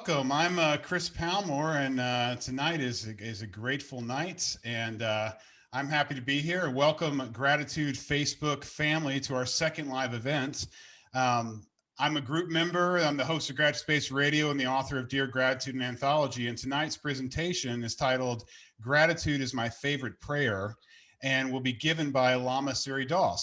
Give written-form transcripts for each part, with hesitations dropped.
welcome. I'm Chris Palmore, and tonight is a grateful night, and I'm happy to be here. Welcome, Gratitude Facebook family, to our second live event. I'm a group member. I'm the host of Gratitude Space Radio and the author of Dear Gratitude, an anthology. And tonight's presentation is titled "Gratitude is My Favorite Prayer," and will be given by Lama Surya.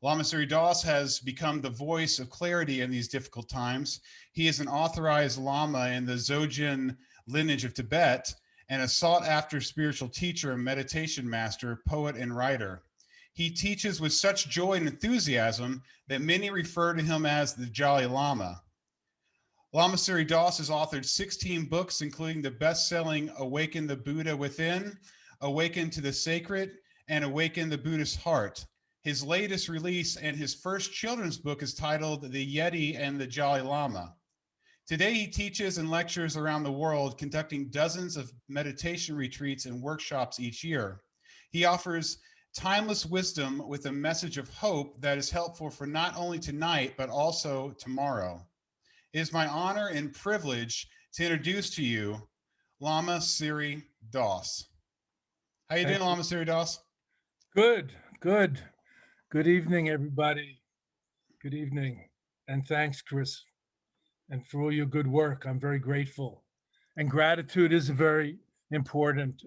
Lama Surya has become the voice of clarity in these difficult times. He is an authorized Lama in the Dzogchen lineage of Tibet and a sought-after spiritual teacher and meditation master, poet, and writer. He teaches with such joy and enthusiasm that many refer to him as the Jolly Lama. Lama Surya has authored 16 books, including the best-selling Awaken the Buddha Within, Awaken to the Sacred, and Awaken the Buddhist Heart. His latest release and his first children's book is titled The Yeti and the Jolly Lama. Today, he teaches and lectures around the world, conducting dozens of meditation retreats and workshops each year. He offers timeless wisdom with a message of hope that is helpful for not only tonight, but also tomorrow. It is my honor and privilege to introduce to you Lama Surya. How you doing, Lama Surya? Good. Good evening, everybody. Good evening. And thanks, Chris, and for all your good work. I'm very grateful. And gratitude is very important.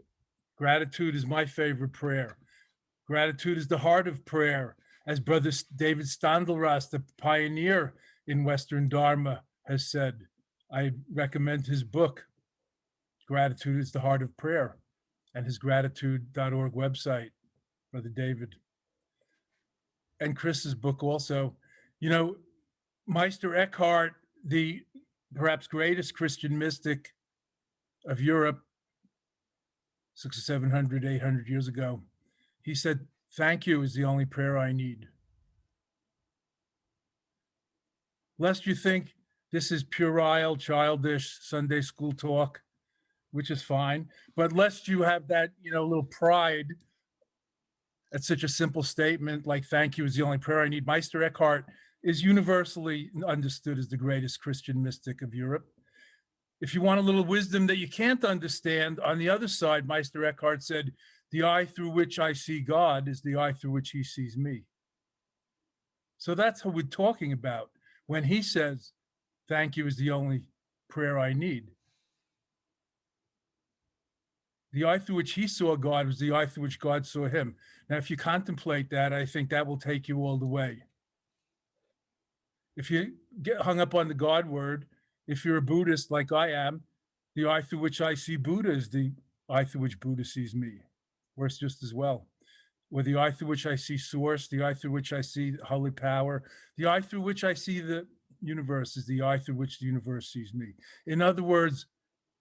Gratitude is my favorite prayer. Gratitude is the heart of prayer. As Brother David Standelras, the pioneer in Western Dharma, has said. I recommend his book, Gratitude is the Heart of Prayer, and his gratitude.org website, Brother David. And Chris's book also. You know, Meister Eckhart, the perhaps greatest Christian mystic of Europe, 600, 700, 800 years ago, he said, "Thank you is the only prayer I need." Lest you think this is puerile, childish Sunday school talk, which is fine, but lest you have that, little pride at such a simple statement like "thank you is the only prayer I need," Meister Eckhart is universally understood as the greatest Christian mystic of Europe. If you want a little wisdom that you can't understand, on the other side, Meister Eckhart said, "The eye through which I see God is the eye through which he sees me." So that's what we're talking about when he says, "Thank you is the only prayer I need." The eye through which he saw God was the eye through which God saw him. Now, if you contemplate that, I think that will take you all the way. If you get hung up on the God word, if you're a Buddhist like I am, the eye through which I see Buddha is the eye through which Buddha sees me. Works just as well. Or the eye through which I see Source, the eye through which I see Holy Power, the eye through which I see the universe is the eye through which the universe sees me. In other words,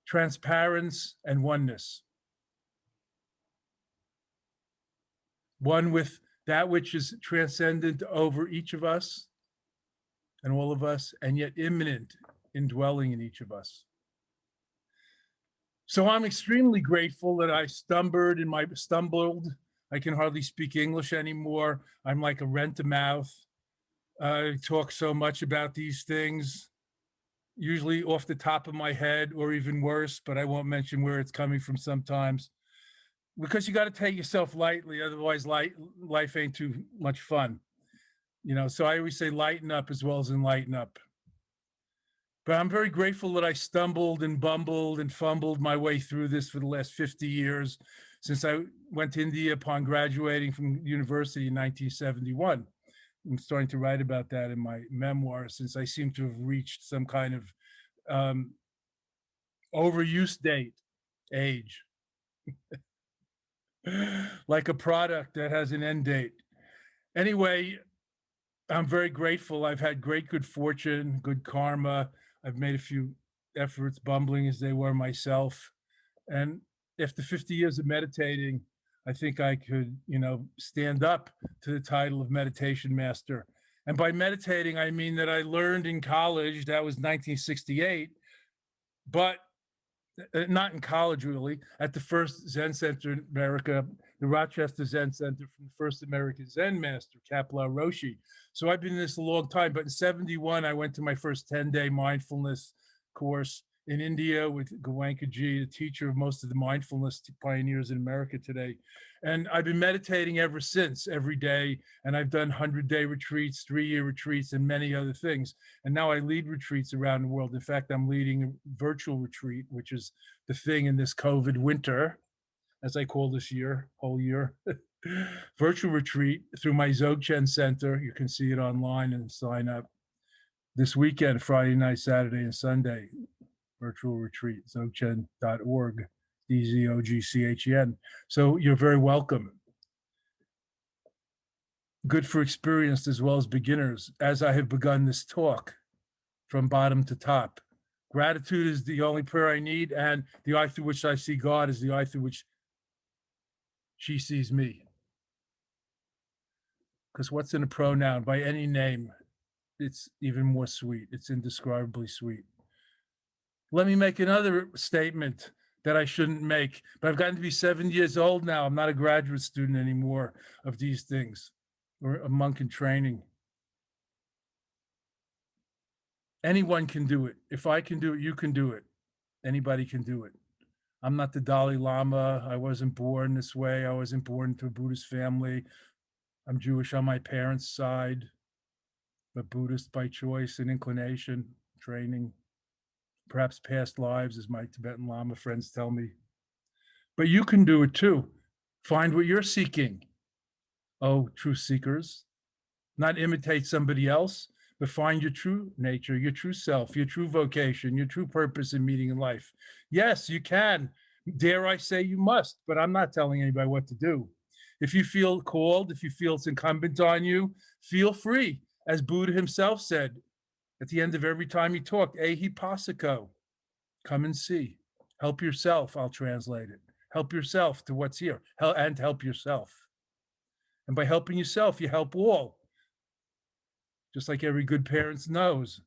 transparence and oneness. One with that which is transcendent over each of us and all of us, and yet immanent, indwelling in each of us. So I'm extremely grateful that I stumbled. I can hardly speak English anymore. I'm like a rent-a-mouth. I talk so much about these things, usually off the top of my head, or even worse, but I won't mention where it's coming from sometimes. Because you got to take yourself lightly, otherwise life ain't too much fun. So I always say lighten up as well as enlighten up. But I'm very grateful that I stumbled and bumbled and fumbled my way through this for the last 50 years since I went to India upon graduating from university in 1971. I'm starting to write about that in my memoir, since I seem to have reached some kind of overuse age. Like a product that has an end date. Anyway, I'm very grateful. I've had great good fortune, good karma. I've made a few efforts, bumbling as they were myself. And after 50 years of meditating, I think I could, stand up to the title of meditation master. And by meditating, I mean that I learned in college, that was 1968, but not in college, really, at the first Zen Center in America, the Rochester Zen Center, from the first American Zen master, Kapla Roshi. So I've been in this a long time, but in 71, I went to my first 10-day mindfulness course. in India with Goenkaji, the teacher of most of the mindfulness pioneers in America today. And I've been meditating ever since, every day. And I've done 100-day retreats, 3-year retreats, and many other things. And now I lead retreats around the world. In fact, I'm leading a virtual retreat, which is the thing in this COVID winter, as I call this year, whole year. Virtual retreat through my Dzogchen Center. You can see it online and sign up. This weekend, Friday night, Saturday, and Sunday, virtual retreat, dzogchen.org, DZOGCHEN. So you're very welcome. Good for experienced as well as beginners, as I have begun this talk from bottom to top. Gratitude is the only prayer I need, and the eye through which I see God is the eye through which she sees me. Because what's in a pronoun by any name, it's even more sweet. It's indescribably sweet. Let me make another statement that I shouldn't make, but I've gotten to be 70 years old now. I'm not a graduate student anymore of these things, or a monk in training. Anyone can do it. If I can do it, you can do it. Anybody can do it. I'm not the Dalai Lama. I wasn't born this way. I wasn't born into a Buddhist family. I'm Jewish on my parents' side, but Buddhist by choice and inclination, training, perhaps past lives, as my Tibetan Lama friends tell me. But you can do it too. Find what you're seeking. Oh, true seekers, not imitate somebody else, but find your true nature, your true self, your true vocation, your true purpose and meaning in life. Yes, you can. Dare I say you must, but I'm not telling anybody what to do. If you feel called, if you feel it's incumbent on you, feel free. As Buddha himself said at the end of every time he talked, ehi passiko, come and see. Help yourself, I'll translate it. Help yourself to what's here, and help yourself. And by helping yourself, you help all. Just like every good parent knows.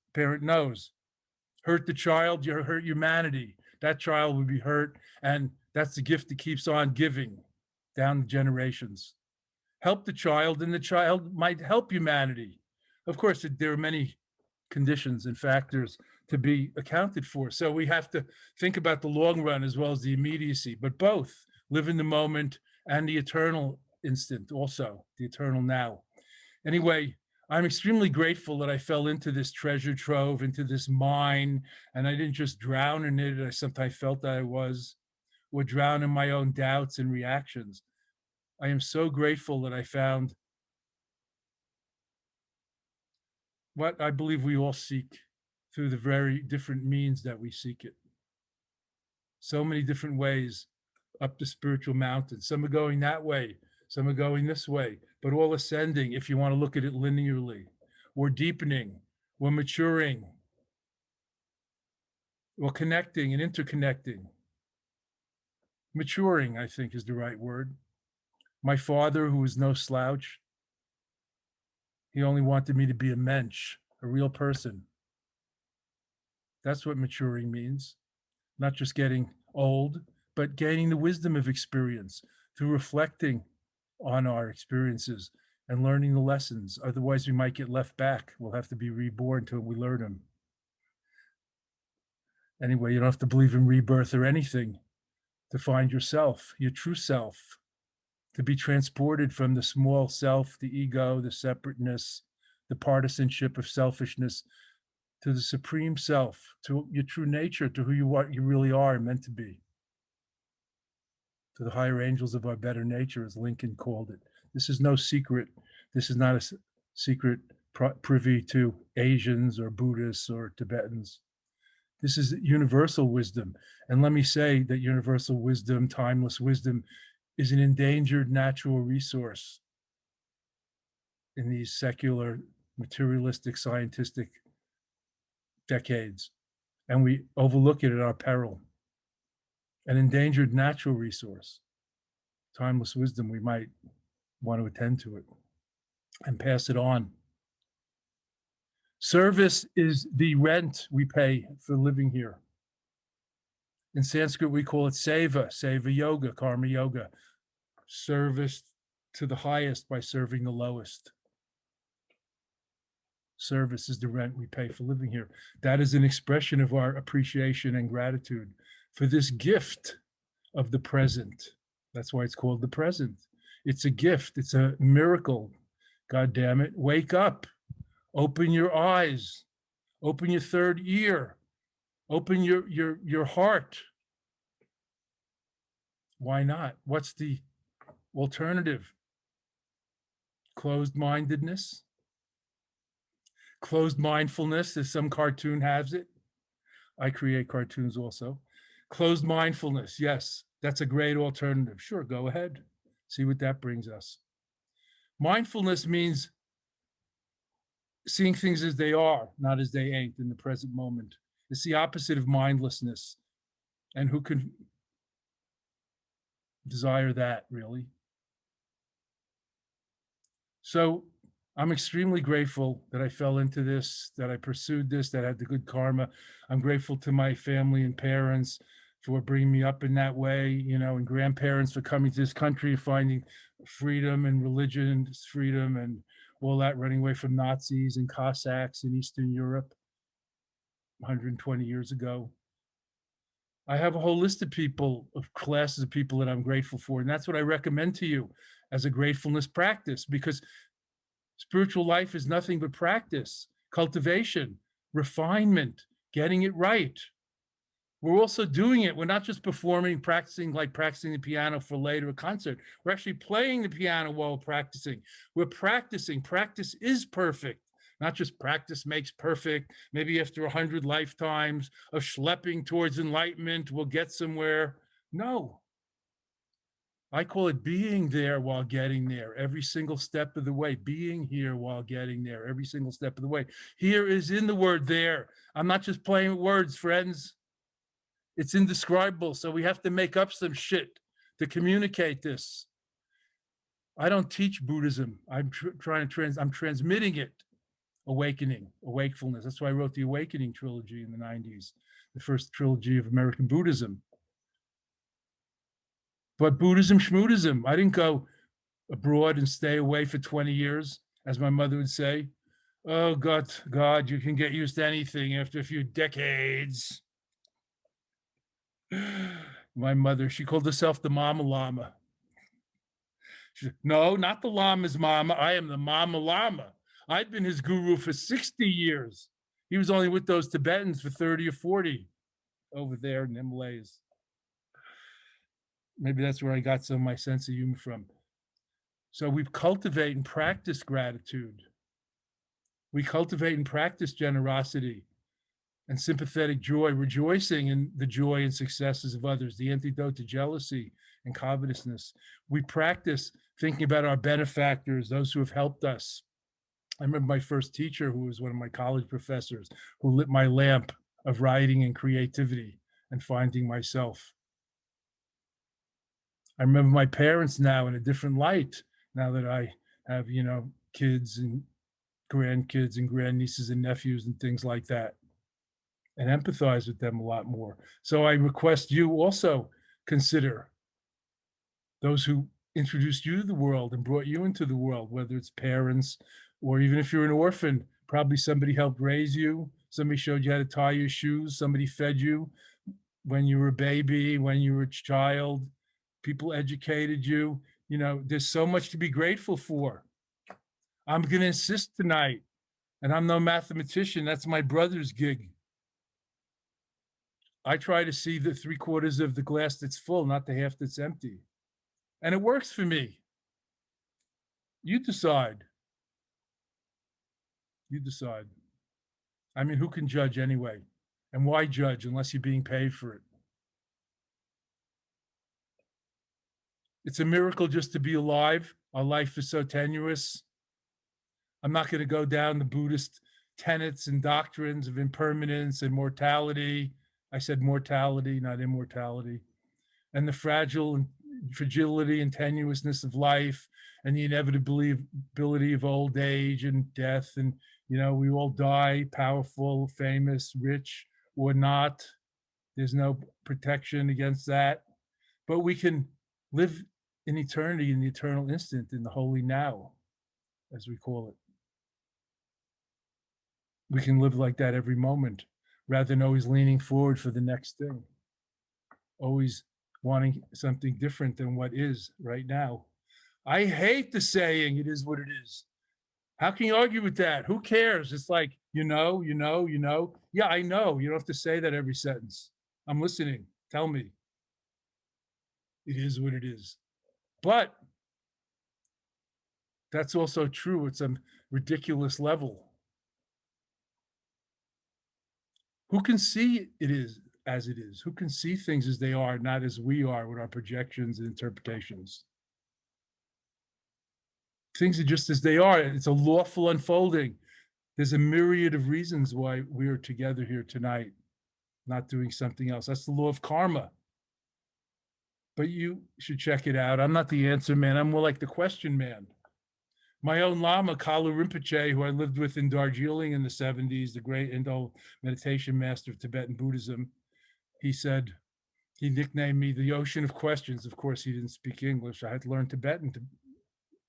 Hurt the child, you hurt humanity. That child will be hurt, and that's the gift that keeps on giving down the generations. Help the child, and the child might help humanity. Of course, there are many conditions and factors to be accounted for. So we have to think about the long run as well as the immediacy, but both live in the moment and the eternal instant also, the eternal now. Anyway, I'm extremely grateful that I fell into this treasure trove, into this mine, and I didn't just drown in it. I sometimes felt that I was, or drown in my own doubts and reactions. I am so grateful that I found what I believe we all seek through the very different means that we seek it. So many different ways up the spiritual mountain. Some are going that way, some are going this way, but all ascending if you want to look at it linearly, or deepening, or maturing, or connecting and interconnecting. Maturing, I think, is the right word. My father, who was no slouch, he only wanted me to be a mensch, a real person. That's what maturing means. Not just getting old, but gaining the wisdom of experience through reflecting on our experiences and learning the lessons. Otherwise, we might get left back. We'll have to be reborn until we learn them. Anyway, you don't have to believe in rebirth or anything to find yourself, your true self, to be transported from the small self, the ego, the separateness, the partisanship of selfishness, to the supreme self, to your true nature, to who you really are meant to be, to the higher angels of our better nature, as Lincoln called it. This is no secret. This is not a secret privy to Asians or Buddhists or Tibetans. This is universal wisdom. And let me say that universal wisdom, timeless wisdom, is an endangered natural resource in these secular, materialistic, scientific decades. And we overlook it at our peril. An endangered natural resource, timeless wisdom, we might want to attend to it and pass it on. Service is the rent we pay for living here. In Sanskrit, we call it seva, seva yoga, karma yoga. Service to the highest by serving the lowest. Service is the rent we pay for living here. That is an expression of our appreciation and gratitude for this gift of the present. That's why it's called the present. It's a gift. It's a miracle. God damn it. Wake up. Open your eyes. Open your third ear. Open your heart. Why not? What's the alternative? Closed mindedness, closed mindfulness, as some cartoon has it. I create cartoons also. Closed mindfulness, yes, that's a great alternative. Sure, go ahead. See what that brings us. Mindfulness means seeing things as they are, not as they ain't in the present moment. It's the opposite of mindlessness. And who can desire that, really? So I'm extremely grateful that I fell into this, that I pursued this, that I had the good karma. I'm grateful to my family and parents for bringing me up in that way, and grandparents for coming to this country and finding freedom and religion, freedom and all that, running away from Nazis and Cossacks in Eastern Europe 120 years ago. I have a whole list of people, of classes of people that I'm grateful for. And that's what I recommend to you as a gratefulness practice, because spiritual life is nothing but practice, cultivation, refinement, getting it right. We're also doing it. We're not just performing, practicing like practicing the piano for later a concert. We're actually playing the piano while practicing. We're practicing. Practice is perfect. Not just practice makes perfect. Maybe after 100 lifetimes of schlepping towards enlightenment, we'll get somewhere. No, I call it being there while getting there every single step of the way, being here while getting there every single step of the way. Here is in the word there. I'm not just playing with words, friends. It's indescribable. So we have to make up some shit to communicate this. I don't teach Buddhism. I'm I'm transmitting it. Awakening, awakefulness. That's why I wrote the Awakening trilogy in the 90s, the first trilogy of American Buddhism. But Buddhism, schmoodism. I didn't go abroad and stay away for 20 years, as my mother would say. Oh, God, you can get used to anything after a few decades. My mother, she called herself the Mama Lama. No, not the Lama's mama. I am the Mama Lama. I'd been his guru for 60 years. He was only with those Tibetans for 30 or 40 over there in the Himalayas. Maybe that's where I got some of my sense of humor from. So we cultivate and practice gratitude. We cultivate and practice generosity and sympathetic joy, rejoicing in the joy and successes of others, the antidote to jealousy and covetousness. We practice thinking about our benefactors, those who have helped us. I remember my first teacher, who was one of my college professors, who lit my lamp of writing and creativity and finding myself. I remember my parents now in a different light, now that I have, kids and grandkids and grandnieces and nephews and things like that, and empathize with them a lot more. So I request you also consider those who introduced you to the world and brought you into the world, whether it's parents or even if you're an orphan, probably somebody helped raise you, somebody showed you how to tie your shoes, somebody fed you when you were a baby, when you were a child, people educated you. There's so much to be grateful for. I'm going to insist tonight, and I'm no mathematician. That's my brother's gig. I try to see the 3/4 of the glass that's full, not the half that's empty. And it works for me. You decide. You decide. I mean, who can judge anyway? And why judge unless you're being paid for it? It's a miracle just to be alive. Our life is so tenuous. I'm not going to go down the Buddhist tenets and doctrines of impermanence and mortality. I said mortality, not immortality. And the fragility and tenuousness of life and the inevitability of old age and death. And, we all die, powerful, famous, rich, or not. There's no protection against that. But we can live in eternity, in the eternal instant, in the holy now, as we call it. we can live like that every moment, rather than always leaning forward for the next thing, always wanting something different than what is right now. I hate the saying, it is what it is. How can you argue with that? Who cares? It's like, you know, you know, you know. Yeah, I know. You don't have to say that every sentence. I'm listening. Tell me. It is what it is. But that's also true at some ridiculous level. Who can see it is as it is? Who can see things as they are, not as we are with our projections and interpretations? Things are just as they are. It's a lawful unfolding. There's a myriad of reasons why we are together here tonight, not doing something else. That's the law of karma. But you should check it out. I'm not the answer man. I'm more like the question man. My own Lama, Kalu Rinpoche, who I lived with in Darjeeling in the 70s, the great Indo meditation master of Tibetan Buddhism, he said, he nicknamed me the ocean of questions. Of course, he didn't speak English. I had to learn Tibetan to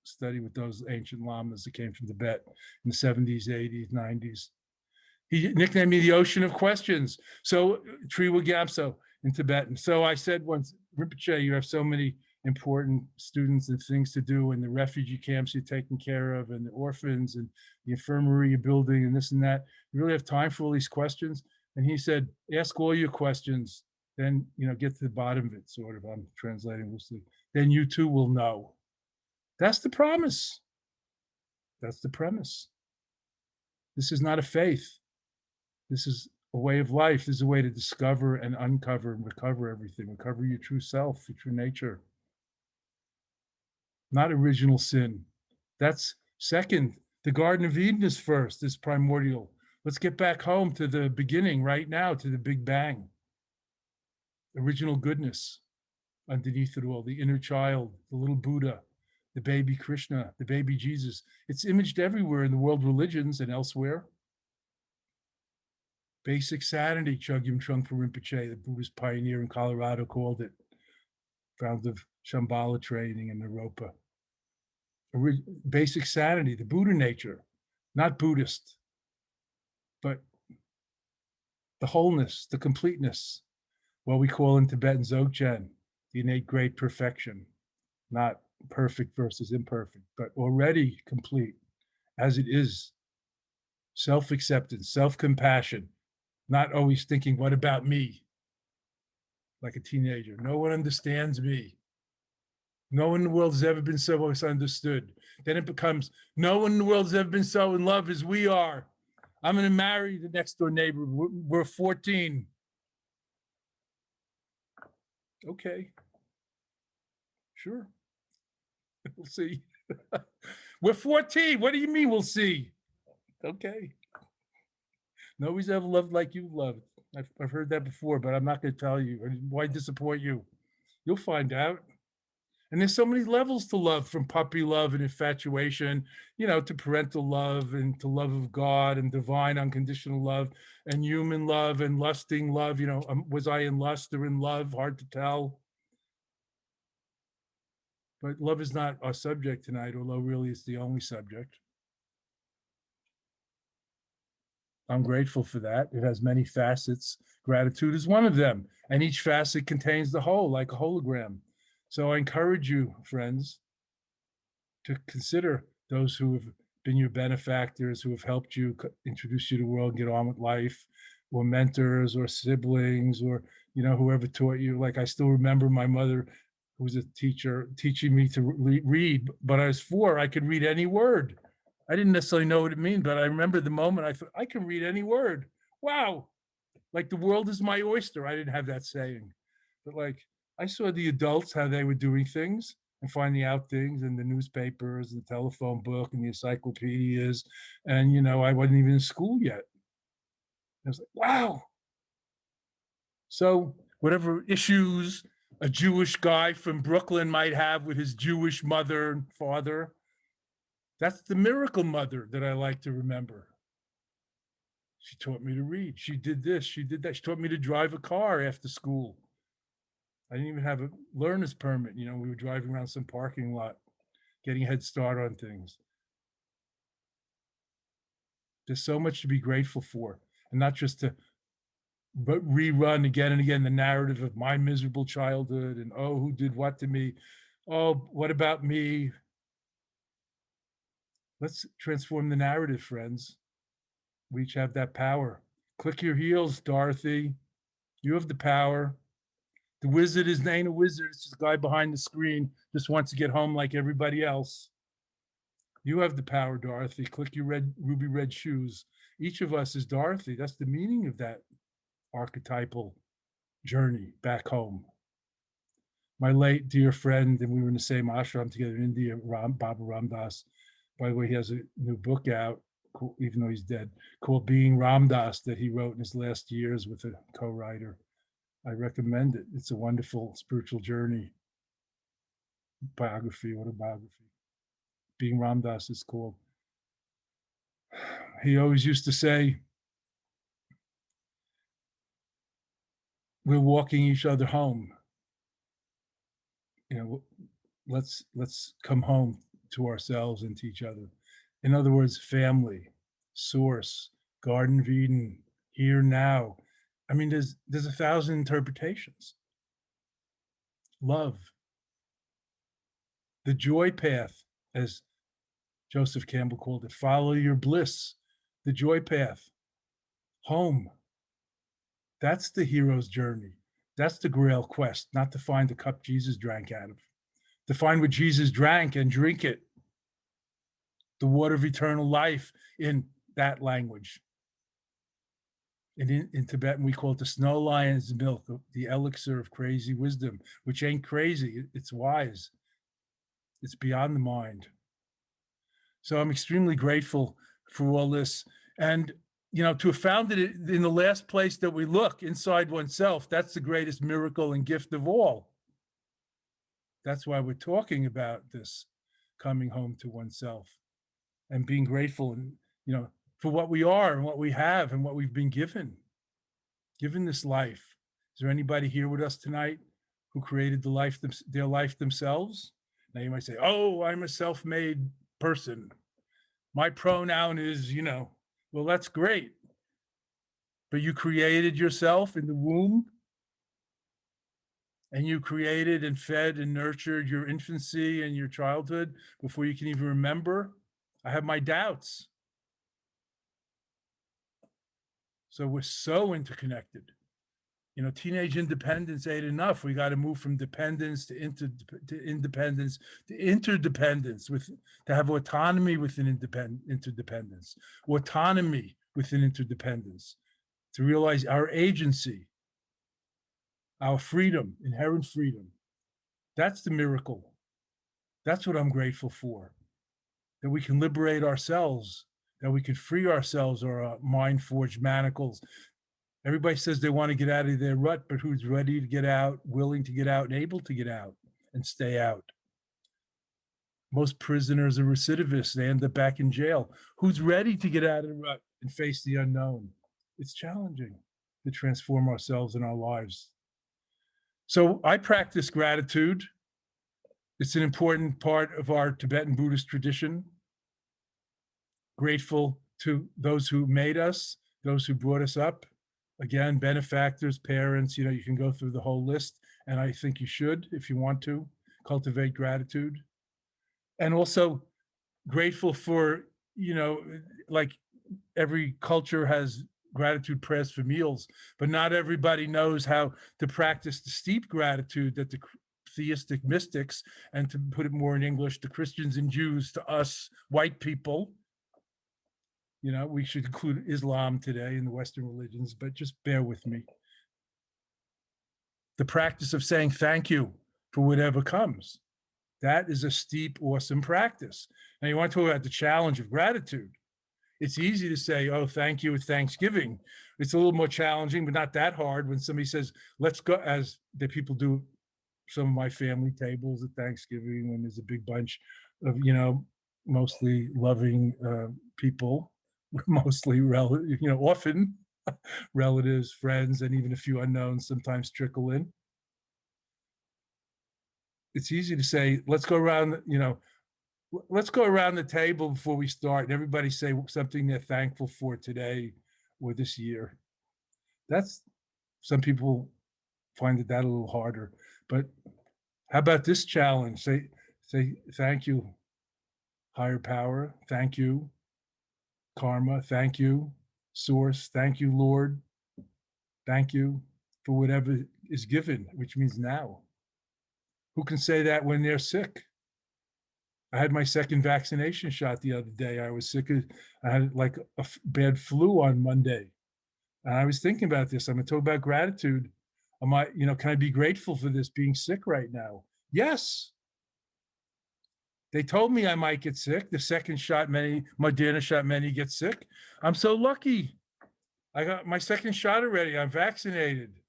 study with those ancient lamas that came from Tibet in the 70s, 80s, 90s. He nicknamed me the ocean of questions. So Triwa Gamso in Tibetan. So I said once, Rinpoche, you have so many important students and things to do, and the refugee camps you're taking care of, and the orphans, and the infirmary you're building, and this and that. You really have time for all these questions? And he said, ask all your questions, then get to the bottom of it, sort of. I'm translating loosely. Then you too will know. That's the promise. That's the premise. This is not a faith. This is a way of life. This is a way to discover and uncover and recover everything. Recover your true self, your true nature. Not original sin. That's second. The Garden of Eden is first, is primordial. Let's get back home to the beginning right now, to the Big Bang. Original goodness underneath it all, the inner child, the little Buddha, the baby Krishna, the baby Jesus. It's imaged everywhere in the world religions and elsewhere. Basic sanity, Chogyam Trungpa Rinpoche, the Buddhist pioneer in Colorado, called it. Founder of Shambhala training in Naropa. Basic sanity, the Buddha nature, not Buddhist, but the wholeness, the completeness, what we call in Tibetan Dzogchen, the innate great perfection, not perfect versus imperfect, but already complete as it is. Self-acceptance, self-compassion, not always thinking, what about me? Like a teenager. No one understands me. No one in the world has ever been so misunderstood. Then it becomes, no one in the world has ever been so in love as we are. I'm going to marry the next door neighbor. We're 14. Okay. Sure. We'll see. We're 14. What do you mean we'll see? Okay. Nobody's ever loved like you've loved. I've heard that before, but I'm not going to tell you. Why disappoint you? You'll find out. And there's so many levels to love, from puppy love and infatuation, to parental love and to love of God and divine unconditional love and human love and lusting love. Was I in lust or in love? Hard to tell. But love is not our subject tonight, although really it's the only subject. I'm grateful for that. It has many facets. Gratitude is one of them. And each facet contains the whole, like a hologram. So I encourage you, friends, to consider those who have been your benefactors, who have helped you introduce you to the world, get on with life, or mentors or siblings, or whoever taught you. Like, I still remember my mother, who was a teacher, teaching me to read. But I was 4, I could read any word. I didn't necessarily know what it means, but I remember the moment I thought, I can read any word. Wow. Like, the world is my oyster. I didn't have that saying, but like, I saw the adults, how they were doing things and finding out things in the newspapers and the telephone book and the encyclopedias. And, I wasn't even in school yet. I was like, wow. So whatever issues a Jewish guy from Brooklyn might have with his Jewish mother and father, that's the miracle mother that I like to remember. She taught me to read. She did this. She did that. She taught me to drive a car after school. I didn't even have a learner's permit. We were driving around some parking lot, getting a head start on things. There's so much to be grateful for, and not just to rerun again and again the narrative of my miserable childhood and, oh, who did what to me? Oh, what about me? Let's transform the narrative, friends. We each have that power. Click your heels, Dorothy. You have the power. The wizard ain't a wizard. It's just a guy behind the screen, just wants to get home like everybody else. You have the power, Dorothy. Click your ruby red shoes. Each of us is Dorothy. That's the meaning of that archetypal journey back home. My late dear friend, and we were in the same ashram together in India, Baba Ram Dass. By the way, he has a new book out, even though he's dead, called Being Ram Dass, that he wrote in his last years with a co-writer. I recommend it. It's a wonderful spiritual journey, biography, autobiography. Being Ram Dass is called. He always used to say, we're walking each other home. You know, let's come home to ourselves and to each other. In other words, family, source, Garden of Eden, here now. I mean, there's 1,000 interpretations. Love, the joy path, as Joseph Campbell called it. Follow your bliss, the joy path, home. That's the hero's journey. That's the Grail quest, not to find the cup Jesus drank out of, to find what Jesus drank and drink it. The water of eternal life in that language. And in Tibetan, we call it the snow lion's milk, the elixir of crazy wisdom, which ain't crazy, it's wise. It's beyond the mind. So I'm extremely grateful for all this. And, you know, to have found it in the last place that we look, inside oneself, that's the greatest miracle and gift of all. That's why we're talking about this, coming home to oneself and being grateful, and, you know, for what we are and what we have and what we've been given this life. Is there anybody here with us tonight who created their life themselves? Now you might say, oh, I'm a self-made person. My pronoun is, you know, well, that's great. But you created yourself in the womb, and you created and fed and nurtured your infancy and your childhood before you can even remember. I have my doubts. So we're so interconnected. You know, teenage independence ain't enough. We got to move from dependence to independence to interdependence, to have autonomy within interdependence, autonomy within interdependence, to realize our agency, our freedom, inherent freedom. That's the miracle. That's what I'm grateful for, that we can liberate ourselves, that we can free ourselves of our mind-forged manacles. Everybody says they want to get out of their rut, but who's ready to get out, willing to get out, and able to get out and stay out? Most prisoners are recidivists. They end up back in jail. Who's ready to get out of the rut and face the unknown? It's challenging to transform ourselves and our lives. So I practice gratitude. It's an important part of our Tibetan Buddhist tradition. Grateful to those who made us, those who brought us up. Again, benefactors, parents, you know, you can go through the whole list, and I think you should, if you want to, cultivate gratitude. And also grateful for, you know, like every culture has gratitude prayers for meals, but not everybody knows how to practice the steep gratitude that the theistic mystics, and to put it more in English, the Christians and Jews, to us white people. You know, we should include Islam today in the Western religions, but just bear with me. The practice of saying thank you for whatever comes. That is a steep, awesome practice. Now, you want to talk about the challenge of gratitude. It's easy to say, oh, thank you at Thanksgiving. It's a little more challenging, but not that hard when somebody says, let's go, as the people do some of my family tables at Thanksgiving, when there's a big bunch of, you know, mostly loving people, mostly relative, you know, often relatives, friends, and even a few unknowns sometimes trickle in. It's easy to say, let's go around, you know, Let's go around the table before we start and everybody say something they're thankful for today or this year. That's, some people find that a little harder, but how about this challenge? Say thank you, higher power. Thank you, karma. Thank you, source. Thank you, Lord. Thank you for whatever is given, which means now. Who can say that when they're sick? I had my second vaccination shot the other day. I was sick. I had like a bad flu on Monday. And I was thinking about this. I'm going to talk about gratitude. Am I, can I be grateful for this being sick right now? Yes. They told me I might get sick. The second shot, Moderna shot, many get sick. I'm so lucky. I got my second shot already. I'm vaccinated.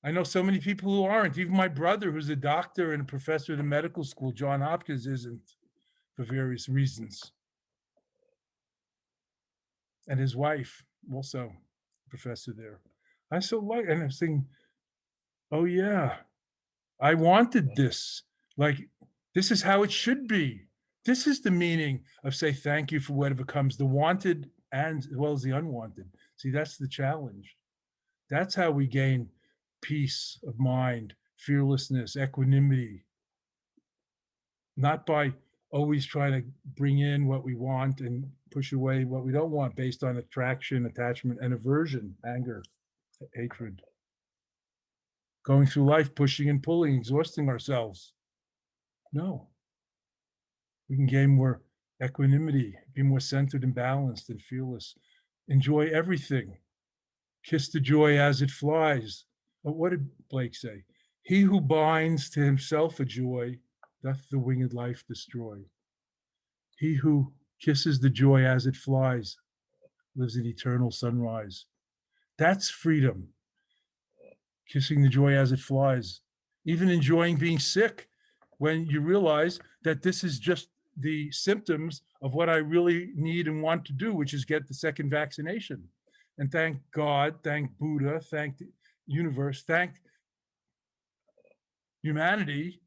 I know so many people who aren't. Even my brother, who's a doctor and a professor at a medical school, John Hopkins, isn't, for various reasons. And his wife, also a professor there. I so like, and I'm saying, oh yeah, I wanted this. Like, this is how it should be. This is the meaning of say thank you for whatever comes, the wanted and as well as the unwanted. See, that's the challenge. That's how we gain peace of mind, fearlessness, equanimity, not by always trying to bring in what we want and push away what we don't want based on attraction, attachment, and aversion, anger, hatred. Going through life pushing and pulling, exhausting ourselves. No. We can gain more equanimity, be more centered and balanced and fearless. Enjoy everything. Kiss the joy as it flies. But what did Blake say? He who binds to himself a joy doth the winged life destroy. He who kisses the joy as it flies lives in eternal sunrise. That's freedom. Kissing the joy as it flies. Even enjoying being sick when you realize that this is just the symptoms of what I really need and want to do, which is get the second vaccination. And thank God, thank Buddha, thank the universe, thank humanity,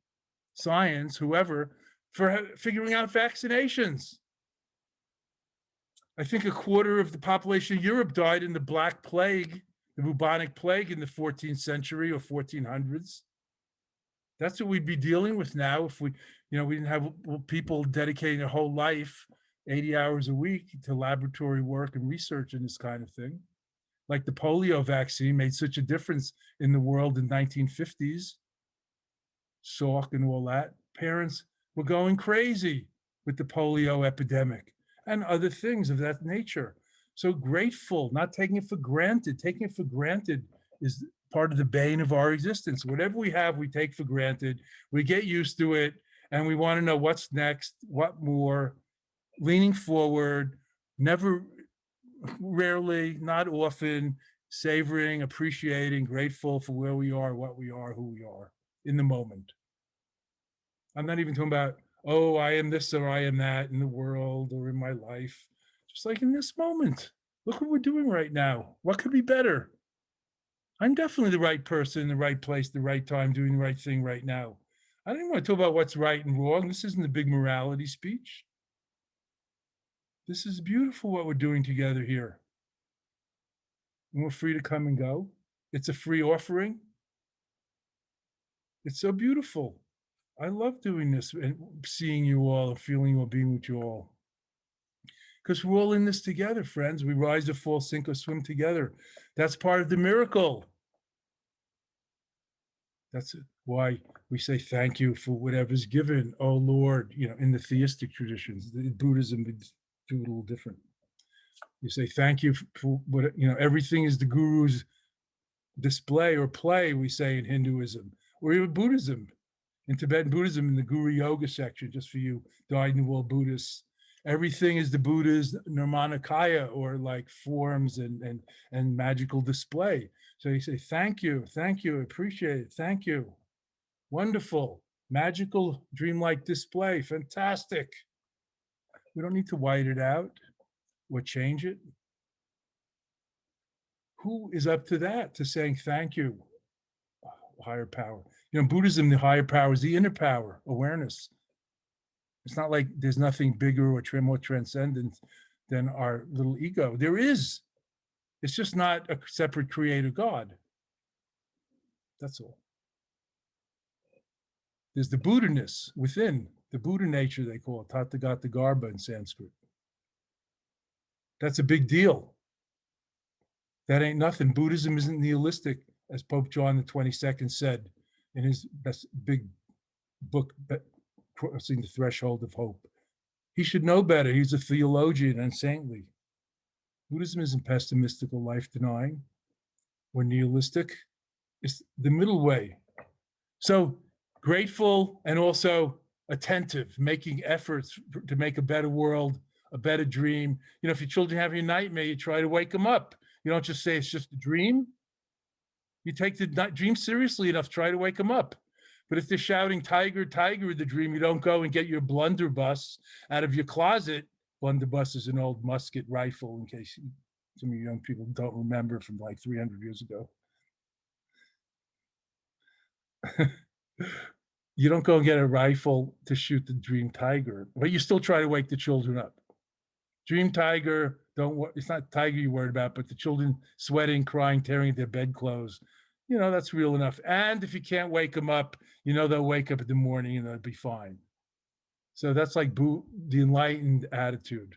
science, whoever, for figuring out vaccinations. I think a quarter of the population of Europe died in the Black Plague, the bubonic plague in the 14th century or 1400s. That's what we'd be dealing with now if we didn't have people dedicating their whole life, 80 hours a week, to laboratory work and research and this kind of thing. Like the polio vaccine made such a difference in the world in the 1950s. Salk and all that. Parents were going crazy with the polio epidemic and other things of that nature. So grateful, not taking it for granted. Taking it for granted is part of the bane of our existence. Whatever we have, we take for granted. We get used to it, and we want to know what's next, what more, leaning forward, never, rarely, not often, savoring, appreciating, grateful for where we are, what we are, who we are in the moment. I'm not even talking about, oh, I am this or I am that in the world or in my life. Just like in this moment, look what we're doing right now. What could be better? I'm definitely the right person in the right place, the right time, doing the right thing right now. I don't even want to talk about what's right and wrong. This isn't a big morality speech. This is beautiful what we're doing together here. And we're free to come and go. It's a free offering. It's so beautiful. I love doing this and seeing you all and feeling you all, being with you all. Because we're all in this together, friends. We rise or fall, sink or swim together. That's part of the miracle. That's why we say thank you for whatever's given. Oh Lord, in the theistic traditions, in Buddhism, it's a little different. You say thank you for what, everything is the guru's display or play, we say in Hinduism, or even Buddhism. In Tibetan Buddhism, in the Guru Yoga section, just for you dyed-in-the-wool Buddhists, everything is the Buddha's nirmanakaya, or like forms and magical display. So you say, thank you, appreciate it, thank you. Wonderful, magical, dreamlike display, fantastic. We don't need to white it out or change it. Who is up to that, to saying thank you? Higher power. Buddhism, the higher power is the inner power, awareness. It's not like there's nothing bigger or more transcendent than our little ego. There is. It's just not a separate creator God. That's all. There's the Buddha-ness within, the Buddha nature, they call it, Tathagata Garbha in Sanskrit. That's a big deal. That ain't nothing. Buddhism isn't nihilistic, as Pope John the 22nd said in his big book, Crossing the Threshold of Hope. He should know better. He's a theologian and saintly. Buddhism isn't pessimistic or life-denying or nihilistic. It's the middle way. So grateful and also attentive, making efforts to make a better world, a better dream. You know, if your children have a nightmare, you try to wake them up. You don't just say it's just a dream. You take the dream seriously enough, try to wake them up. But if they're shouting tiger, tiger in the dream, you don't go and get your blunderbuss out of your closet. Blunderbuss is an old musket rifle, in case some of you young people don't remember, from like 300 years ago. You don't go and get a rifle to shoot the dream tiger, but you still try to wake the children up. Dream tiger, it's not tiger you're worried about, but the children sweating, crying, tearing at their bedclothes. You know, that's real enough. And if you can't wake them up, you know they'll wake up in the morning and they'll be fine. So that's like the enlightened attitude.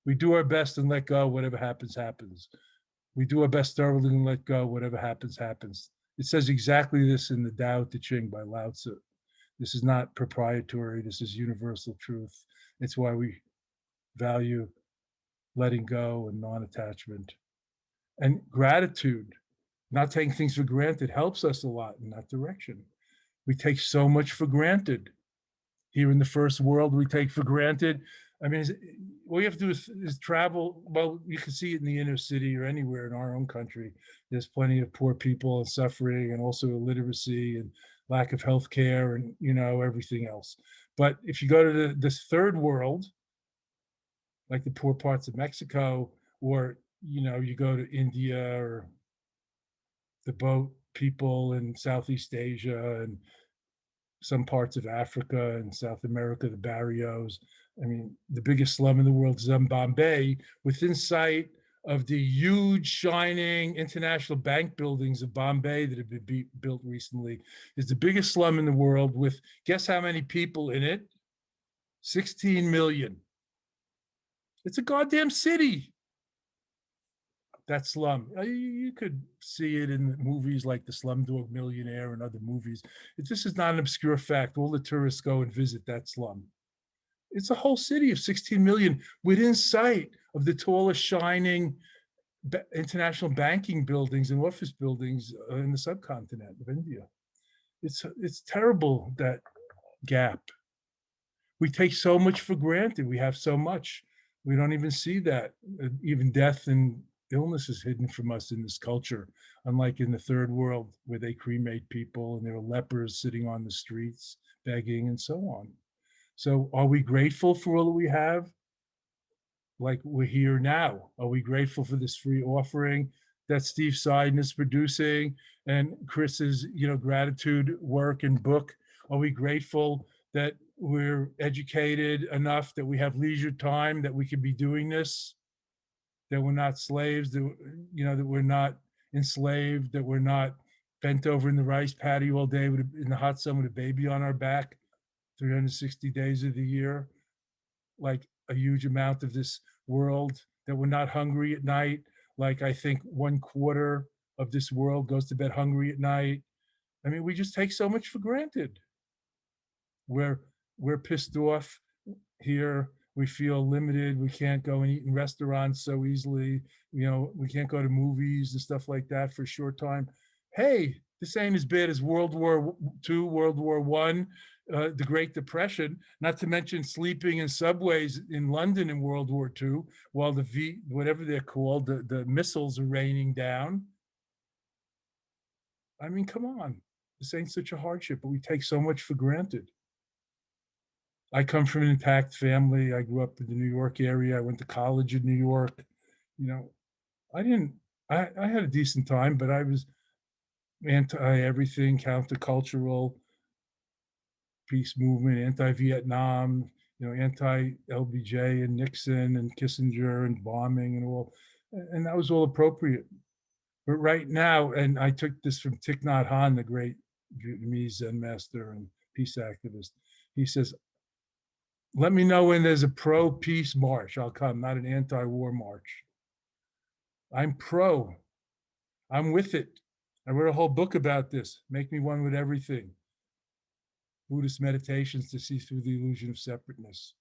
We do our best and let go. Whatever happens, happens. We do our best thoroughly and let go. Whatever happens, happens. It says exactly this in the Tao Te Ching by Lao Tzu. This is not proprietary. This is universal truth. It's why we value letting go and non-attachment. And gratitude, not taking things for granted, helps us a lot in that direction. We take so much for granted. Here in the first world, we take for granted. I mean, all you have to do is travel. Well, you can see it in the inner city or anywhere in our own country. There's plenty of poor people and suffering, and also illiteracy and lack of health care and, you know, everything else. But if you go to this third world, like the poor parts of Mexico, or, you know, you go to India or the boat people in Southeast Asia and some parts of Africa and South America, the barrios. I mean, the biggest slum in the world is in Bombay, within sight of the huge, shining international bank buildings of Bombay that have been built recently, is the biggest slum in the world with, guess how many people in it? 16 million. It's a goddamn city. That slum. You could see it in movies like The Slumdog Millionaire and other movies. This is not an obscure fact. All the tourists go and visit that slum. It's a whole city of 16 million within sight of the tallest shining international banking buildings and office buildings in the subcontinent of India. It's terrible, that gap. We take so much for granted. We have so much. We don't even see that. Even death and illness is hidden from us in this culture, unlike in the third world where they cremate people and there are lepers sitting on the streets begging and so on. So are we grateful for all that we have? Like we're here now. Are we grateful for this free offering that Steve Seiden is producing and Chris's, you know, gratitude work and book? Are we grateful that we're educated enough, that we have leisure time, that we could be doing this, that we're not slaves, that, you know, that we're not enslaved, that we're not bent over in the rice paddy all day in the hot sun with a baby on our back 360 days of the year, like a huge amount of this world, that we're not hungry at night, like I think 1/4 of this world goes to bed hungry at night. I mean, we just take so much for granted. We're pissed off here. We feel limited. We can't go and eat in restaurants so easily. You know, we can't go to movies and stuff like that for a short time. Hey, this ain't as bad as World War II, World War I, the Great Depression, not to mention sleeping in subways in London in World War II while whatever they're called, the missiles are raining down. I mean, come on. This ain't such a hardship, but we take so much for granted. I come from an intact family. I grew up in the New York area. I went to college in New York. You know, I had a decent time, but I was anti everything, countercultural, peace movement, anti-Vietnam, anti-LBJ and Nixon and Kissinger and bombing and all, and that was all appropriate. But right now, and I took this from Thich Nhat Hanh, the great Vietnamese Zen master and peace activist. He says, let me know when there's a pro-peace march. I'll come, not an anti-war march. I'm pro. I'm with it. I wrote a whole book about this. Make me one with everything. Buddhist meditations to see through the illusion of separateness.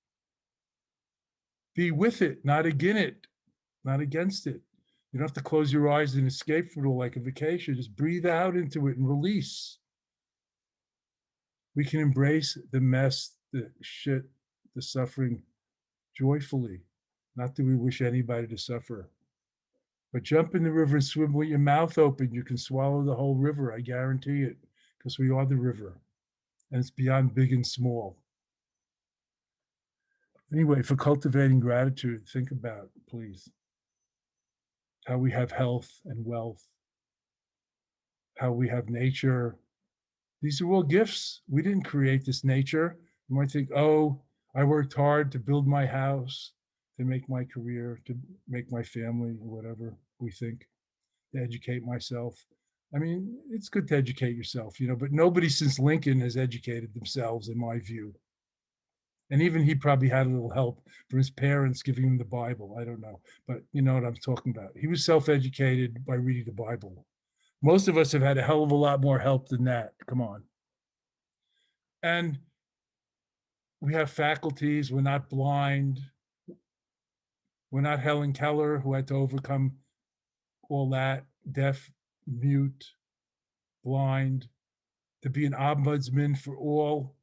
Be with it, not against it, not against it. You don't have to close your eyes and escape from it all like a vacation. Just breathe out into it and release. We can embrace the mess, the shit, the suffering joyfully. Not that we wish anybody to suffer. But jump in the river and swim with your mouth open. You can swallow the whole river, I guarantee it, because we are the river. And it's beyond big and small. Anyway, for cultivating gratitude, think about, please, how we have health and wealth, how we have nature. These are all gifts. We didn't create this nature. You might think, oh, I worked hard to build my house, to make my career, to make my family, or whatever we think, to educate myself. I mean, it's good to educate yourself, but nobody since Lincoln has educated themselves, in my view. And even he probably had a little help from his parents giving him the Bible. I don't know, but you know what I'm talking about. He was self-educated by reading the Bible. Most of us have had a hell of a lot more help than that. Come on. And we have faculties. We're not blind. We're not Helen Keller, who had to overcome all that, deaf, mute, blind, to be an ombudsman for all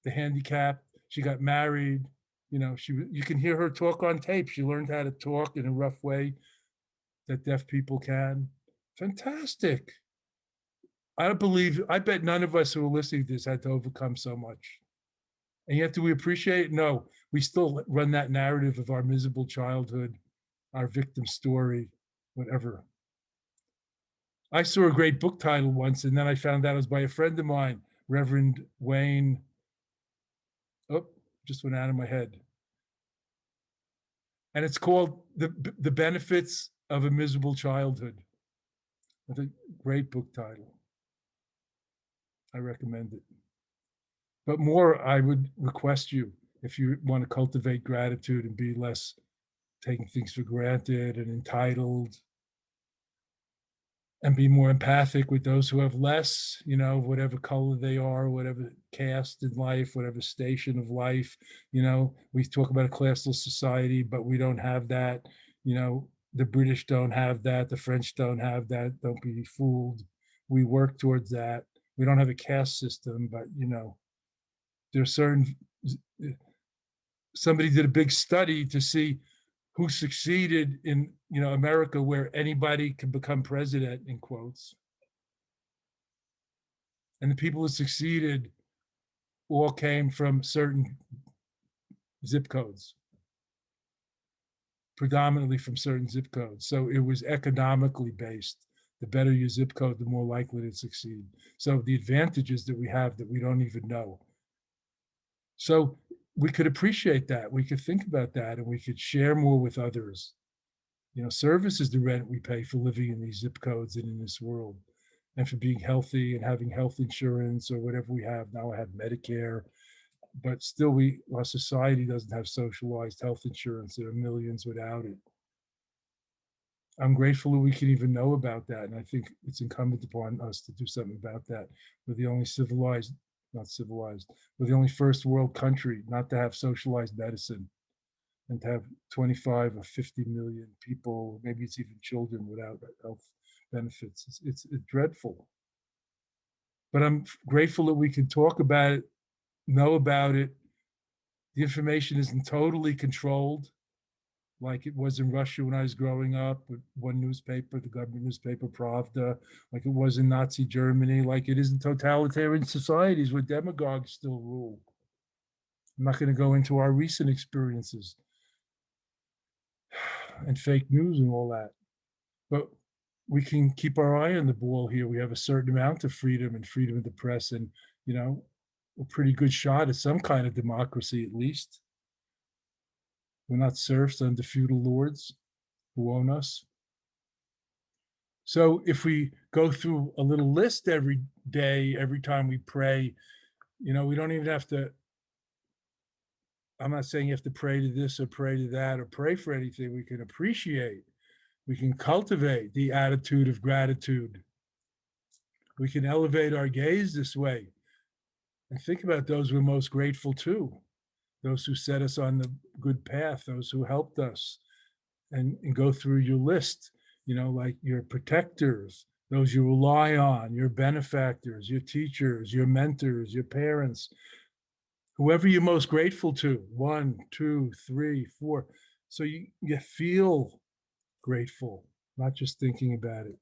the handicapped. She got married. You can hear her talk on tape. She learned how to talk in a rough way that deaf people can. Fantastic. I bet none of us who are listening to this had to overcome so much. And yet, do we appreciate it? No, we still run that narrative of our miserable childhood, our victim story, whatever. I saw a great book title once, and then I found out it was by a friend of mine, Reverend Wayne. Oh, just went out of my head. And it's called The Benefits of a Miserable Childhood. It's a great book title. I recommend it. But more, I would request you, if you want to cultivate gratitude and be less taking things for granted and entitled, and be more empathic with those who have less, whatever color they are, whatever caste in life, whatever station of life. We talk about a classless society, but we don't have that. The British don't have that. The French don't have that. Don't be fooled. We work towards that. We don't have a caste system, but, there's certain, somebody did a big study to see who succeeded in America, where anybody can become president, in quotes. And the people who succeeded all came from certain zip codes, predominantly from certain zip codes. So it was economically based. The better your zip code, the more likely to succeed. So the advantages that we have that we don't even know. So we could appreciate that. We could think about that, and we could share more with others. Service is the rent we pay for living in these zip codes and in this world, and for being healthy and having health insurance or whatever we have. Now I have Medicare, but still our society doesn't have socialized health insurance. There are millions without it. I'm grateful that we can even know about that. And I think it's incumbent upon us to do something about that. We're the only we're the only first world country not to have socialized medicine, and to have 25 or 50 million people, maybe it's even children, without health benefits. It's dreadful. But I'm grateful that we can talk about it, know about it. The information isn't totally controlled like it was in Russia when I was growing up, with one newspaper, the government newspaper, Pravda, like it was in Nazi Germany, like it is in totalitarian societies where demagogues still rule. I'm not going to go into our recent experiences and fake news and all that, but we can keep our eye on the ball here. We have a certain amount of freedom and freedom of the press, and a pretty good shot at some kind of democracy, at least. We're not serfs under feudal lords who own us. So if we go through a little list every day, every time we pray, we don't even have to. I'm not saying you have to pray to this or pray to that or pray for anything. We can appreciate, we can cultivate the attitude of gratitude. We can elevate our gaze this way and think about those we're most grateful to, those who set us on the good path, those who helped us, and go through your list, like your protectors, those you rely on, your benefactors, your teachers, your mentors, your parents, whoever you're most grateful to. 1, 2, 3, 4. So you feel grateful, not just thinking about it.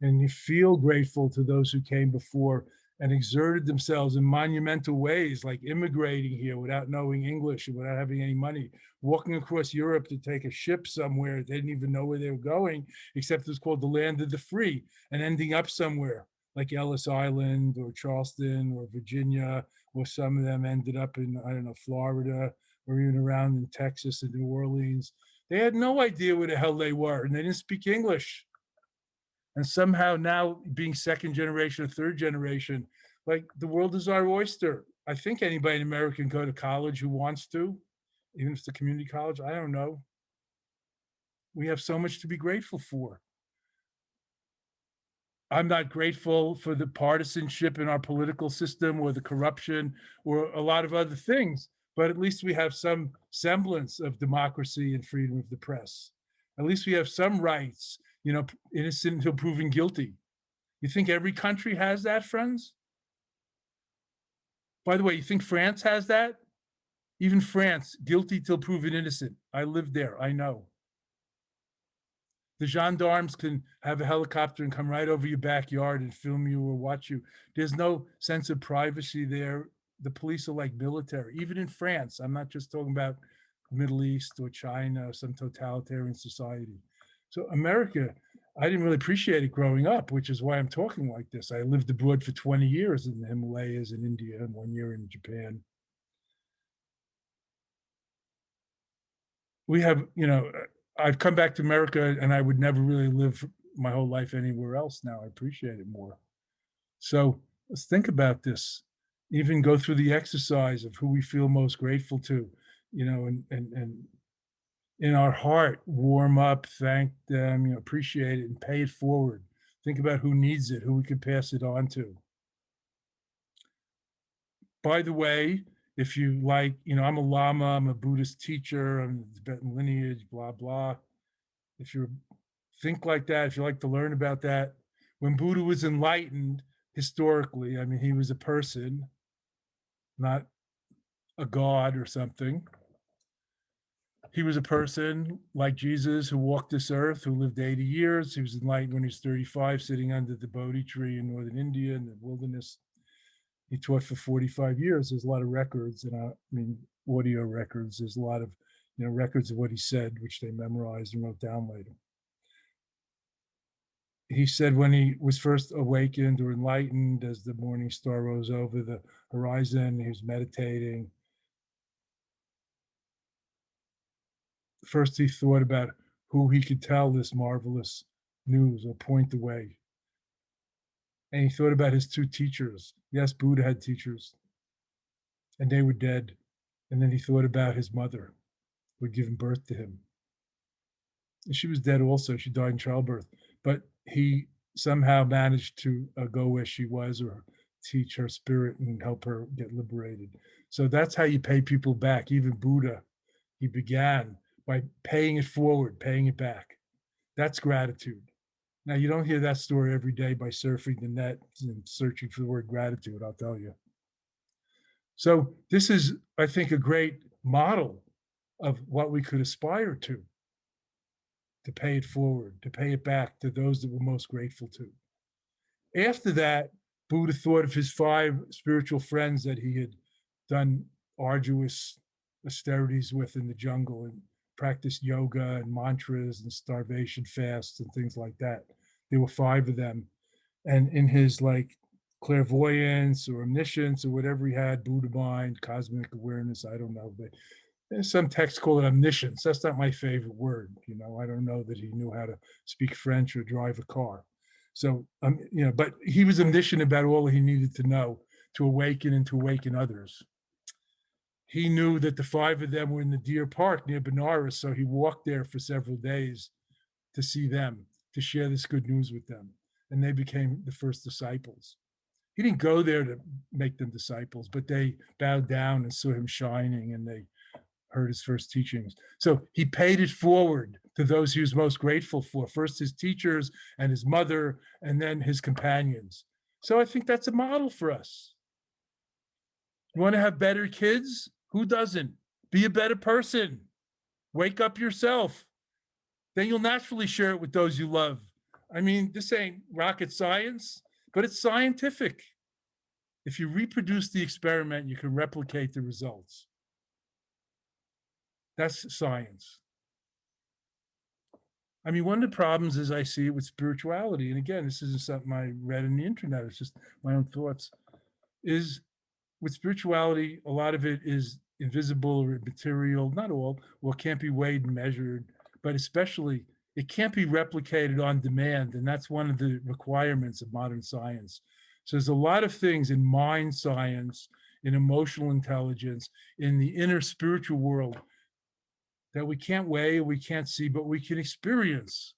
And you feel grateful to those who came before and exerted themselves in monumental ways, like immigrating here without knowing English and without having any money, walking across Europe to take a ship somewhere. They didn't even know where they were going, except it was called the land of the free, and ending up somewhere like Ellis Island or Charleston or Virginia, or some of them ended up in, I don't know, Florida, or even around in Texas and New Orleans. They had no idea where the hell they were, and they didn't speak English. And somehow now, being second generation or third generation, like, the world is our oyster. I think anybody in America can go to college who wants to, even if it's a community college. I don't know. We have so much to be grateful for. I'm not grateful for the partisanship in our political system or the corruption or a lot of other things, but at least we have some semblance of democracy and freedom of the press. At least we have some rights, innocent until proven guilty. You think every country has that, friends? By the way, you think France has that? Even France, guilty till proven innocent. I lived there, I know. The gendarmes can have a helicopter and come right over your backyard and film you or watch you. There's no sense of privacy there. The police are like military, even in France. I'm not just talking about Middle East or China or some totalitarian society. So America, I didn't really appreciate it growing up, which is why I'm talking like this. I lived abroad for 20 years in the Himalayas in India and 1 year in Japan. We have, I've come back to America and I would never really live my whole life anywhere else now. I appreciate it more. So let's think about this. Even go through the exercise of who we feel most grateful to, and in our heart, warm up, thank them, appreciate it and pay it forward. Think about who needs it, who we could pass it on to. By the way, if you like, I'm a Lama, I'm a Buddhist teacher, I'm Tibetan lineage, blah, blah. If you think like that, if you like to learn about that, when Buddha was enlightened, historically, I mean, he was a person, not a god or something. He was a person like Jesus who walked this earth, who lived 80 years. He was enlightened when he was 35, sitting under the Bodhi tree in northern India in the wilderness. He taught for 45 years. There's a lot of records, audio records. There's a lot of, records of what he said, which they memorized and wrote down later. He said when he was first awakened or enlightened, as the morning star rose over the horizon, he was meditating. First, he thought about who he could tell this marvelous news or point the way. And he thought about his two teachers. Yes, Buddha had teachers, and they were dead. And then he thought about his mother, who had given birth to him. And she was dead also. She died in childbirth. But he somehow managed to go where she was, or teach her spirit and help her get liberated. So that's how you pay people back. Even Buddha, he began by paying it forward, paying it back. That's gratitude. Now, you don't hear that story every day by surfing the net and searching for the word gratitude, I'll tell you. So this is, I think, a great model of what we could aspire to pay it forward, to pay it back to those that we're most grateful to. After that, Buddha thought of his 5 spiritual friends that he had done arduous austerities with in the jungle and practiced yoga and mantras and starvation fasts and things like that. There were 5 of them. And in his clairvoyance or omniscience or whatever he had, Buddha mind, cosmic awareness, I don't know. But there's some texts call it omniscience. That's not my favorite word. I don't know that he knew how to speak French or drive a car. So, but he was omniscient about all he needed to know to awaken and to awaken others. He knew that the five of them were in the Deer Park near Benares, so he walked there for several days to see them, to share this good news with them. And they became the first disciples. He didn't go there to make them disciples, but they bowed down and saw him shining, and they heard his first teachings. So he paid it forward to those he was most grateful for, first his teachers and his mother, and then his companions. So I think that's a model for us. You want to have better kids? Who doesn't? Be a better person. Wake up yourself. Then you'll naturally share it with those you love. I mean, this ain't rocket science, but it's scientific. If you reproduce the experiment, you can replicate the results. That's science. I mean, one of the problems is I see it with spirituality, and again, this isn't something I read on the internet, it's just my own thoughts, is with spirituality, a lot of it is invisible or material, not all, or can't be weighed and measured, but especially it can't be replicated on demand. And that's one of the requirements of modern science. So there's a lot of things in mind science, in emotional intelligence, in the inner spiritual world that we can't weigh, we can't see, but we can experience.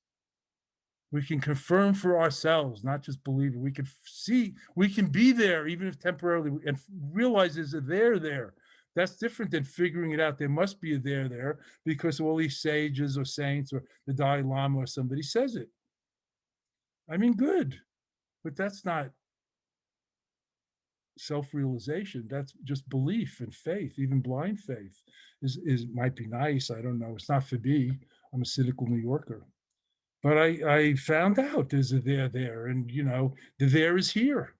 We can confirm for ourselves, not just believe it. We can see, we can be there, even if temporarily, and realize there's a there. That's different than figuring it out. There must be a there because all these sages or saints or the Dalai Lama or somebody says it. I mean, good, but that's not self-realization. That's just belief and faith. Even blind faith is might be nice. I don't know. It's not for me. I'm a cynical New Yorker. But I found out there's a there, and the there is here.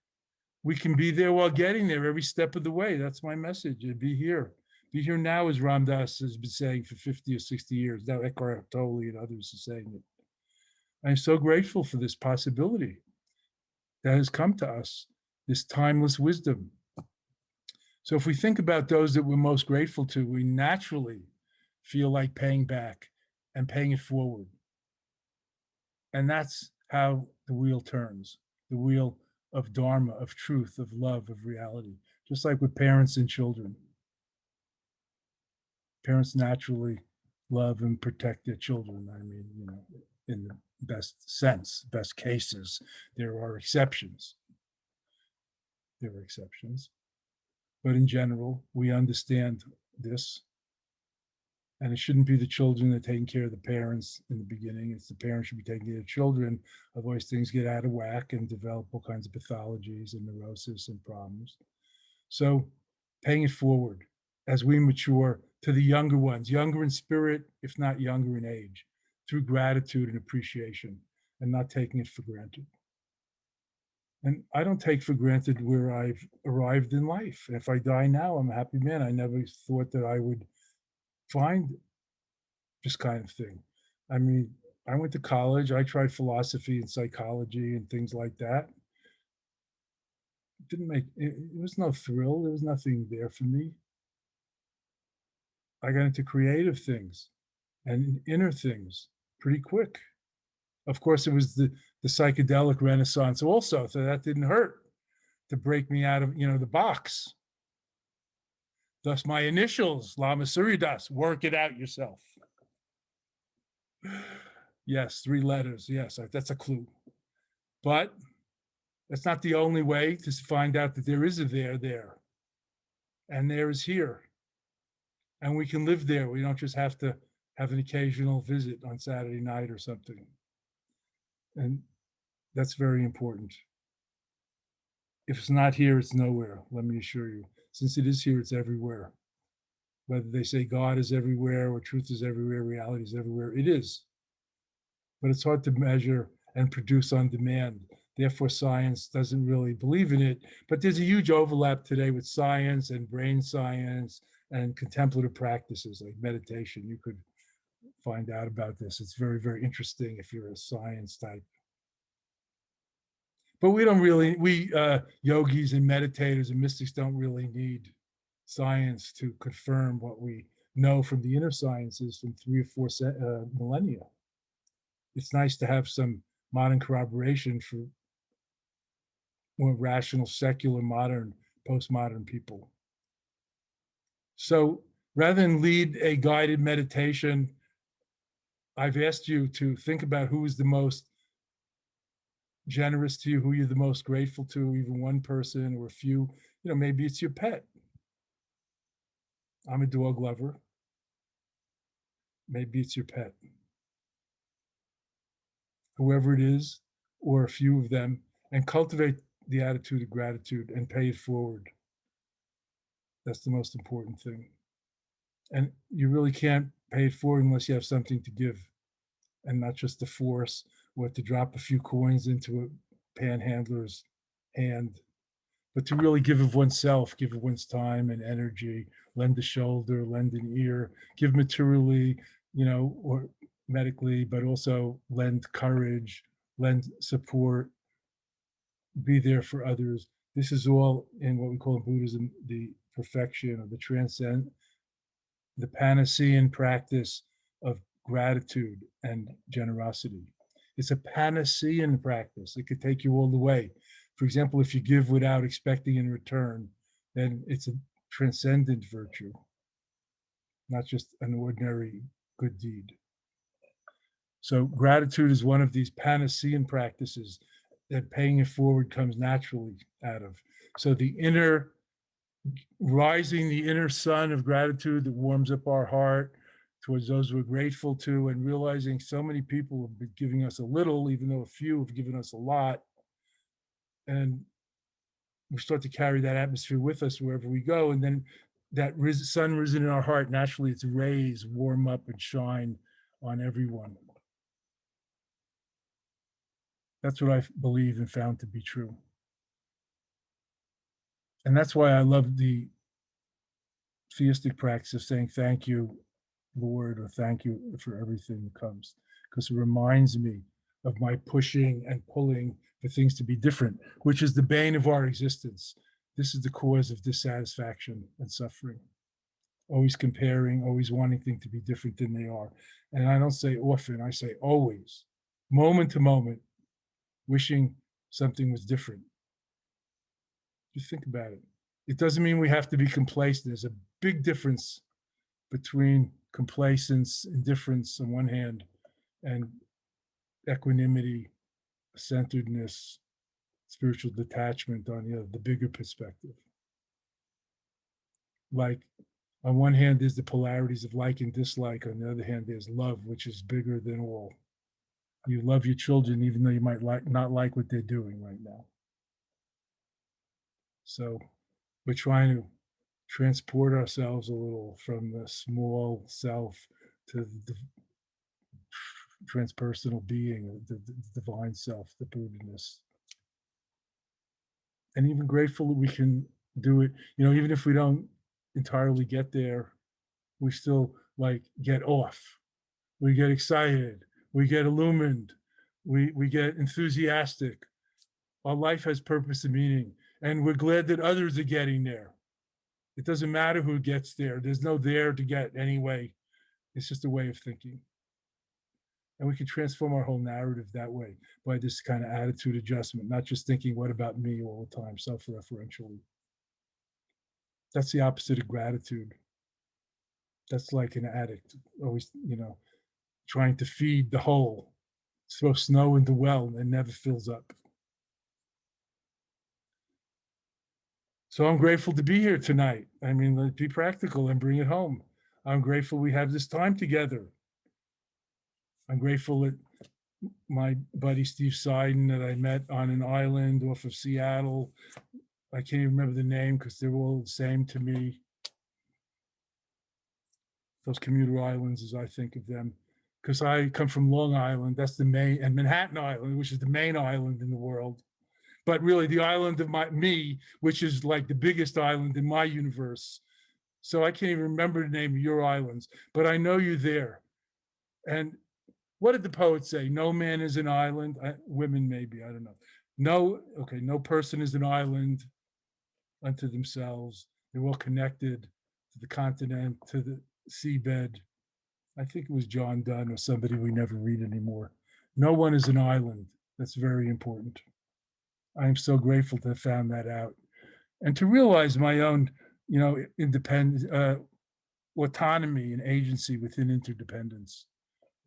We can be there while getting there every step of the way. That's my message. Be here. Be here now, as Ram Dass has been saying for 50 or 60 years. Now Eckhart Tolle and others are saying it. I'm so grateful for this possibility that has come to us, this timeless wisdom. So if we think about those that we're most grateful to, we naturally feel like paying back and paying it forward. And that's how the wheel turns, the wheel of Dharma, of truth, of love, of reality, just like with parents and children. Parents naturally love and protect their children. I mean, in the best sense, best cases, there are exceptions. But in general, we understand this. And it shouldn't be the children that are taking care of the parents in the beginning. It's the parents should be taking care of children. Otherwise, things get out of whack and develop all kinds of pathologies and neurosis and problems. So paying it forward as we mature to the younger ones, younger in spirit, if not younger in age, through gratitude and appreciation, and not taking it for granted. And I don't take for granted where I've arrived in life. If I die now, I'm a happy man. I never thought that I would find this kind of thing. I mean, I went to college, I tried philosophy and psychology and things like that. It was no thrill, there was nothing there for me. I got into creative things and inner things pretty quick. Of course, it was the psychedelic renaissance also, so that didn't hurt to break me out of, the box. Thus my initials, Lama Surya Das, work it out yourself. Yes, 3 letters. Yes, that's a clue. But that's not the only way to find out that there is a there. And there is here. And we can live there. We don't just have to have an occasional visit on Saturday night or something. And that's very important. If it's not here, it's nowhere, let me assure you. Since it is here, it's everywhere. Whether they say God is everywhere or truth is everywhere, reality is everywhere, it is. But it's hard to measure and produce on demand. Therefore, science doesn't really believe in it. But there's a huge overlap today with science and brain science and contemplative practices like meditation. You could find out about this. It's very, very interesting if you're a science type. But we don't really, we yogis and meditators and mystics don't really need science to confirm what we know from the inner sciences from 3 or 4 millennia. It's nice to have some modern corroboration for more rational, secular, modern, postmodern people. So rather than lead a guided meditation, I've asked you to think about who is the most generous to you, who you're the most grateful to, even one person or a few. Maybe it's your pet. I'm a dog lover. Maybe it's your pet. Whoever it is, or a few of them, and cultivate the attitude of gratitude and pay it forward. That's the most important thing. And you really can't pay it forward unless you have something to give, and not just to force or to drop a few coins into a panhandler's hand, but to really give of oneself, give of one's time and energy, lend a shoulder, lend an ear, give materially, or medically, but also lend courage, lend support, be there for others. This is all in what we call in Buddhism the perfection or the Panacean practice of gratitude and generosity. It's a Panacean practice. It could take you all the way. For example, if you give without expecting in return, then it's a transcendent virtue, not just an ordinary good deed. So gratitude is one of these Panacean practices that paying it forward comes naturally out of. So the inner sun of gratitude that warms up our heart towards those we're grateful to, and realizing so many people have been giving us a little, even though a few have given us a lot. And we start to carry that atmosphere with us wherever we go. And then that sun risen in our heart, naturally its rays warm up and shine on everyone. That's what I believe and found to be true. And that's why I love the theistic practice of saying thank you, Lord, or thank you for everything that comes, because it reminds me of my pushing and pulling for things to be different, which is the bane of our existence. This is the cause of dissatisfaction and suffering. Always comparing, always wanting things to be different than they are. And I don't say often, I say always, moment to moment, wishing something was different. Just think about it. It doesn't mean we have to be complacent. There's a big difference between complacence, indifference on one hand, and equanimity, centeredness, spiritual detachment on the other, the bigger perspective. Like, on one hand, there's the polarities of like and dislike. On the other hand, there's love, which is bigger than all. You love your children, even though you might not like what they're doing right now. So we're trying to transport ourselves a little from the small self to the transpersonal being, the divine self, the Buddha-ness. And even grateful that we can do it, even if we don't entirely get there, we still get off. We get excited. We get illumined. We get enthusiastic. Our life has purpose and meaning. And we're glad that others are getting there. It doesn't matter who gets there. There's no there to get anyway. It's just a way of thinking. And we can transform our whole narrative that way by this kind of attitude adjustment, not just thinking, what about me all the time, self-referentially. That's the opposite of gratitude. That's like an addict, always, trying to feed the hole, throw snow in the well and never fills up. So I'm grateful to be here tonight. I mean, let's be practical and bring it home. I'm grateful we have this time together. I'm grateful that my buddy Steve Seiden that I met on an island off of Seattle, I can't even remember the name because they're all the same to me. Those commuter islands, as I think of them, because I come from Long Island, that's the main, and Manhattan Island, which is the main island in the world. But really the island of me, which is like the biggest island in my universe. So I can't even remember the name of your islands, but I know you're there. And what did the poet say? No man is an island. Women maybe, I don't know. no person is an island unto themselves. They're all connected to the continent, to the seabed. I think it was John Donne or somebody we never read anymore. No one is an island. That's very important. I am so grateful to have found that out and to realize my own, independence, autonomy and agency within interdependence,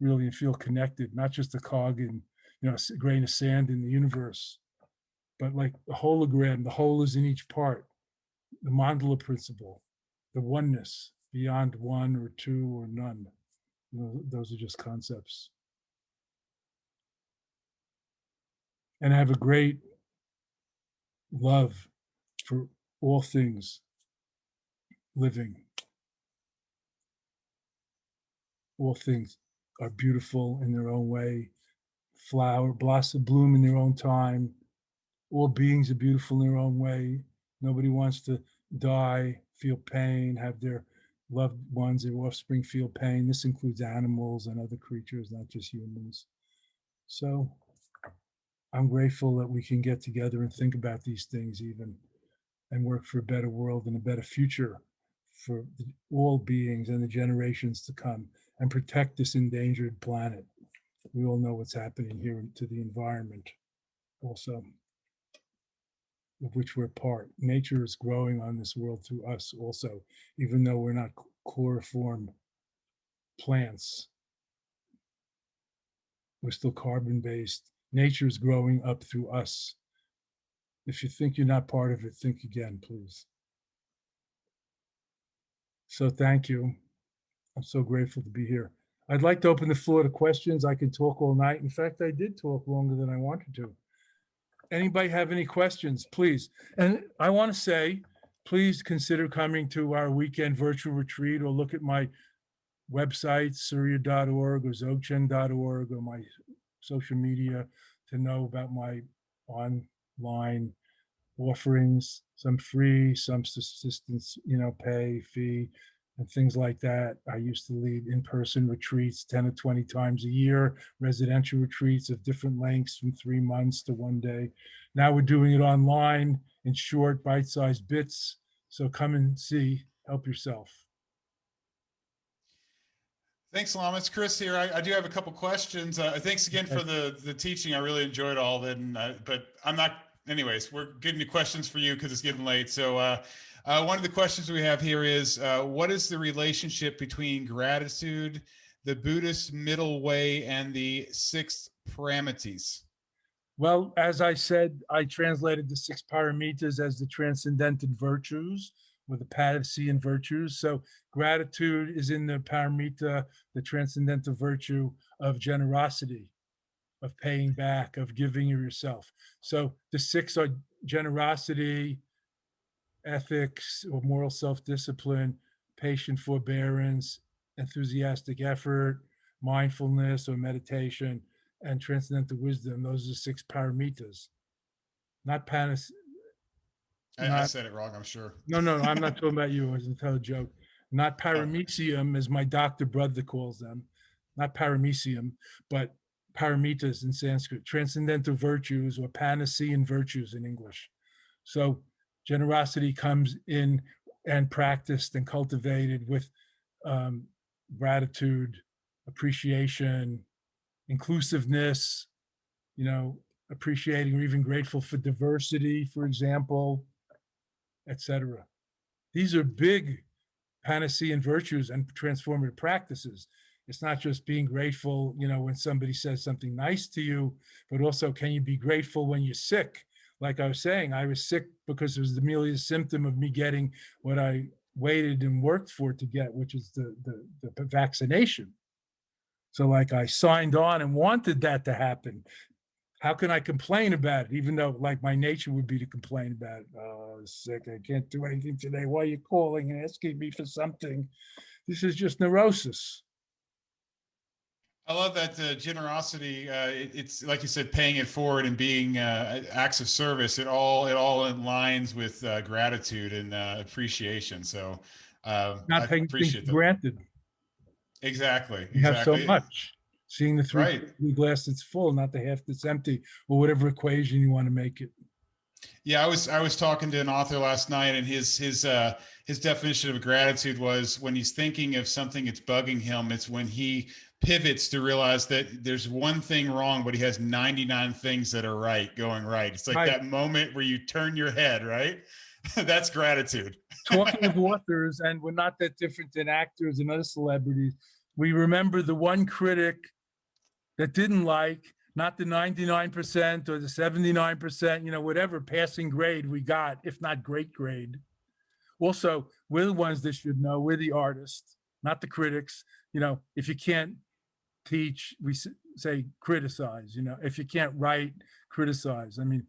really, and feel connected, not just a cog in, a grain of sand in the universe, but like a hologram. The whole is in each part. The mandala principle, the oneness beyond one or two or none. Those are just concepts. And I have a great love for all things living. All things are beautiful in their own way, flower, blossom, bloom in their own time. All beings are beautiful in their own way. Nobody wants to die, feel pain, have their loved ones, their offspring feel pain. This includes animals and other creatures, not just humans. So I'm grateful that we can get together and think about these things even and work for a better world and a better future for all beings and the generations to come and protect this endangered planet. We all know what's happening here to the environment also, of which we're part. Nature is growing on this world through us also, even though we're not chloroform plants. We're still carbon-based. Nature is growing up through us. If you think you're not part of it, think again, please. So thank you. I'm so grateful to be here. I'd like to open the floor to questions. I could talk all night. In fact, I did talk longer than I wanted to. Anybody have any questions, please? And I want to say, please consider coming to our weekend virtual retreat or look at my website, surya.org or dzogchen.org, or my social media to know about my online offerings, some free, some subsistence, pay, fee, and things like that. I used to lead in-person retreats 10 or 20 times a year, residential retreats of different lengths from 3 months to 1 day. Now we're doing it online in short, bite-sized bits. So come and see, help yourself. Thanks, Lama. It's Chris here. I do have a couple questions. Thanks again for the teaching. I really enjoyed all of it. But I'm not, anyways, we're getting to questions for you because it's getting late. So one of the questions we have here is, what is the relationship between gratitude, the Buddhist middle way, and the 6 paramitas? Well, as I said, I translated the 6 paramitas as the transcendental virtues or the Padasian virtues. So gratitude is in the paramita, the transcendental virtue of generosity, of paying back, of giving of yourself. So the 6 are generosity, ethics or moral self-discipline, patient forbearance, enthusiastic effort, mindfulness or meditation, and transcendental wisdom. Those are 6 paramitas. Not panis. I Not said it wrong, I'm sure. no. I'm not talking about you. I was going to tell a joke. Not paramecium, as my doctor brother calls them. Not paramecium, but paramitas in Sanskrit. Transcendental virtues or Panacean virtues in English. So generosity comes in and practiced and cultivated with gratitude, appreciation, inclusiveness, appreciating or even grateful for diversity, for example, etc. These are big Panacean virtues and transformative practices. It's not just being grateful, when somebody says something nice to you, but also can you be grateful when you're sick? Like I was saying, I was sick because it was merely a symptom of me getting what I waited and worked for to get, which is the vaccination. So like I signed on and wanted that to happen. How can I complain about it? Even though like my nature would be to complain about it. Oh, I was sick. I can't do anything today. Why are you calling and asking me for something? This is just neurosis. I love that generosity. It's like you said, paying it forward and being acts of service. It all aligns with gratitude and appreciation. So I Not taking things appreciate for that. granted. Exactly, We have so exactly. much. seeing the three Right. glass that's full, not the half that's empty, or whatever equation you want to make it. Yeah, I was talking to an author last night, and his definition of gratitude was when he's thinking of something that's bugging him, it's when he pivots to realize that there's one thing wrong, but he has 99 things that are right going right. It's like Right. that moment where you turn your head, right? That's gratitude. Talking of authors, and we're not that different than actors and other celebrities, we remember the one critic that didn't like, not the 99% or the 79%, whatever passing grade we got, if not great grade. Also, we're the ones that should know. We're the artists, not the critics. If you can't teach, we say criticize. If you can't write, criticize. I mean,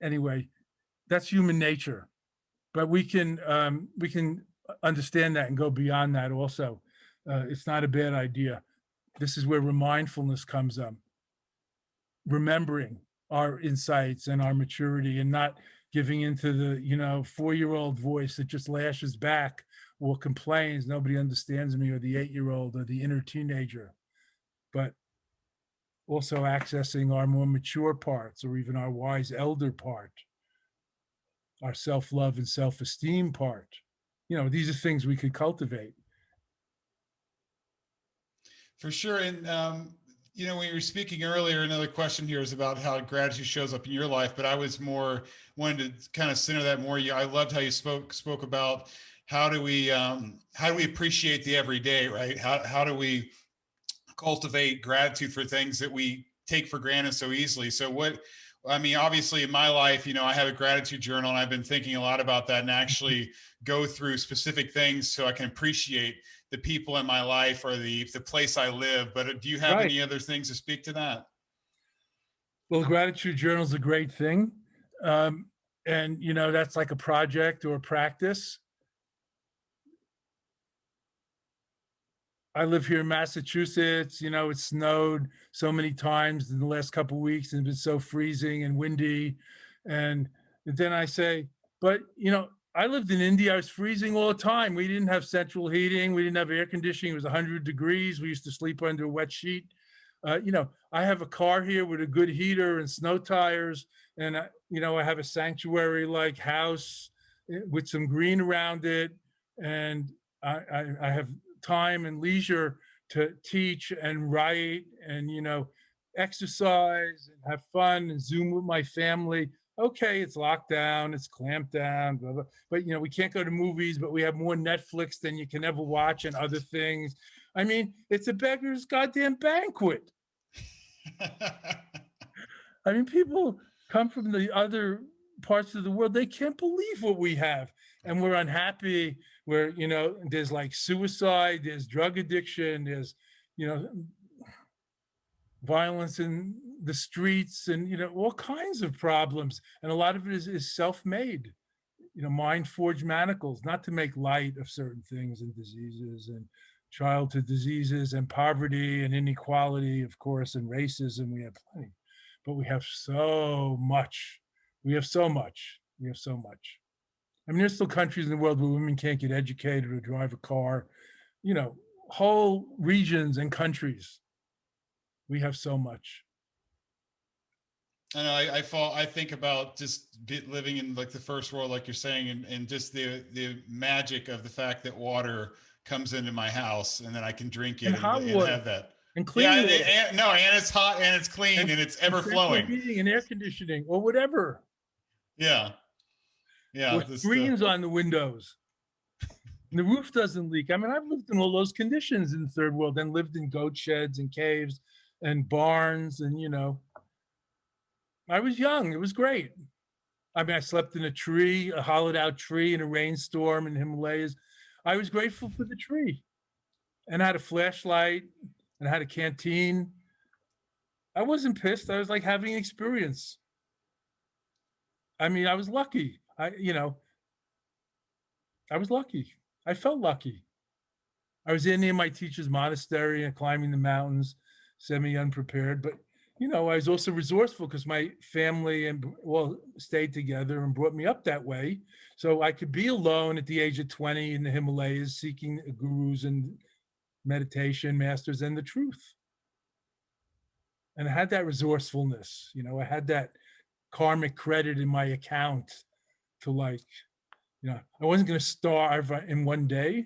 anyway, that's human nature. But we can understand that and go beyond that also. It's not a bad idea. This is where mindfulness comes up. Remembering our insights and our maturity, and not giving into the 4-year-old voice that just lashes back or complains, nobody understands me, or the 8-year-old or the inner teenager, but also accessing our more mature parts, or even our wise elder part, our self-love and self-esteem part. These are things we could cultivate. For sure. And, when you were speaking earlier, another question here is about how gratitude shows up in your life, but I was more wanted to kind of center that more. I loved how you spoke about how do we appreciate the everyday, right? How do we cultivate gratitude for things that we take for granted so easily? So obviously in my life, I have a gratitude journal, and I've been thinking a lot about that, and actually go through specific things so I can appreciate the people in my life or the place I live. But do you have Right. any other things to speak to that? Well, the gratitude journal is a great thing. And, that's like a project or a practice. I live here in Massachusetts. It snowed so many times in the last couple of weeks, and it's been so freezing and windy. And then I say, but I lived in India. I was freezing all the time. We didn't have central heating. We didn't have air conditioning. It was 100 degrees. We used to sleep under a wet sheet. I have a car here with a good heater and snow tires, and I have a sanctuary-like house with some green around it, and I have time and leisure to teach and write and exercise and have fun and Zoom with my family. Okay, it's locked down, it's clamped down, blah, blah. But we can't go to movies, but we have more Netflix than you can ever watch and other things. I mean, it's a beggar's goddamn banquet. I mean, people come from the other parts of the world, they can't believe what we have, and we're unhappy. Where there's like suicide, there's drug addiction, there's violence in the streets, and all kinds of problems, and a lot of it is self-made, mind forged manacles, not to make light of certain things and diseases and childhood diseases and poverty and inequality, of course, and racism. We have plenty, but we have so much. We have so much. We have so much. I mean, there's still countries in the world where women can't get educated or drive a car, whole regions and countries. We have so much. I know I think about just living in like the first world, like you're saying, and just the magic of the fact that water comes into my house and then I can drink it And hot and water have that. and clean Yeah, water and it's hot and it's clean and it's ever central flowing. heating and air conditioning or whatever. Yeah, Or yeah. screens on the windows. And the roof doesn't leak. I mean, I've lived in all those conditions in the third world, and lived in goat sheds and caves and barns, and I was young. It was great. I mean, I slept in a tree, a hollowed out tree in a rainstorm in the Himalayas. I was grateful for the tree, and I had a flashlight, and I had a canteen. I wasn't pissed. I was like having an experience. I mean, I was lucky. I was lucky. I felt lucky. I was in my teacher's monastery and climbing the mountains, semi-unprepared. But, I was also resourceful because my family stayed together and brought me up that way. So I could be alone at the age of 20 in the Himalayas, seeking gurus and meditation masters and the truth. and I had that resourcefulness. I had that karmic credit in my account to, like, I wasn't going to starve in one day.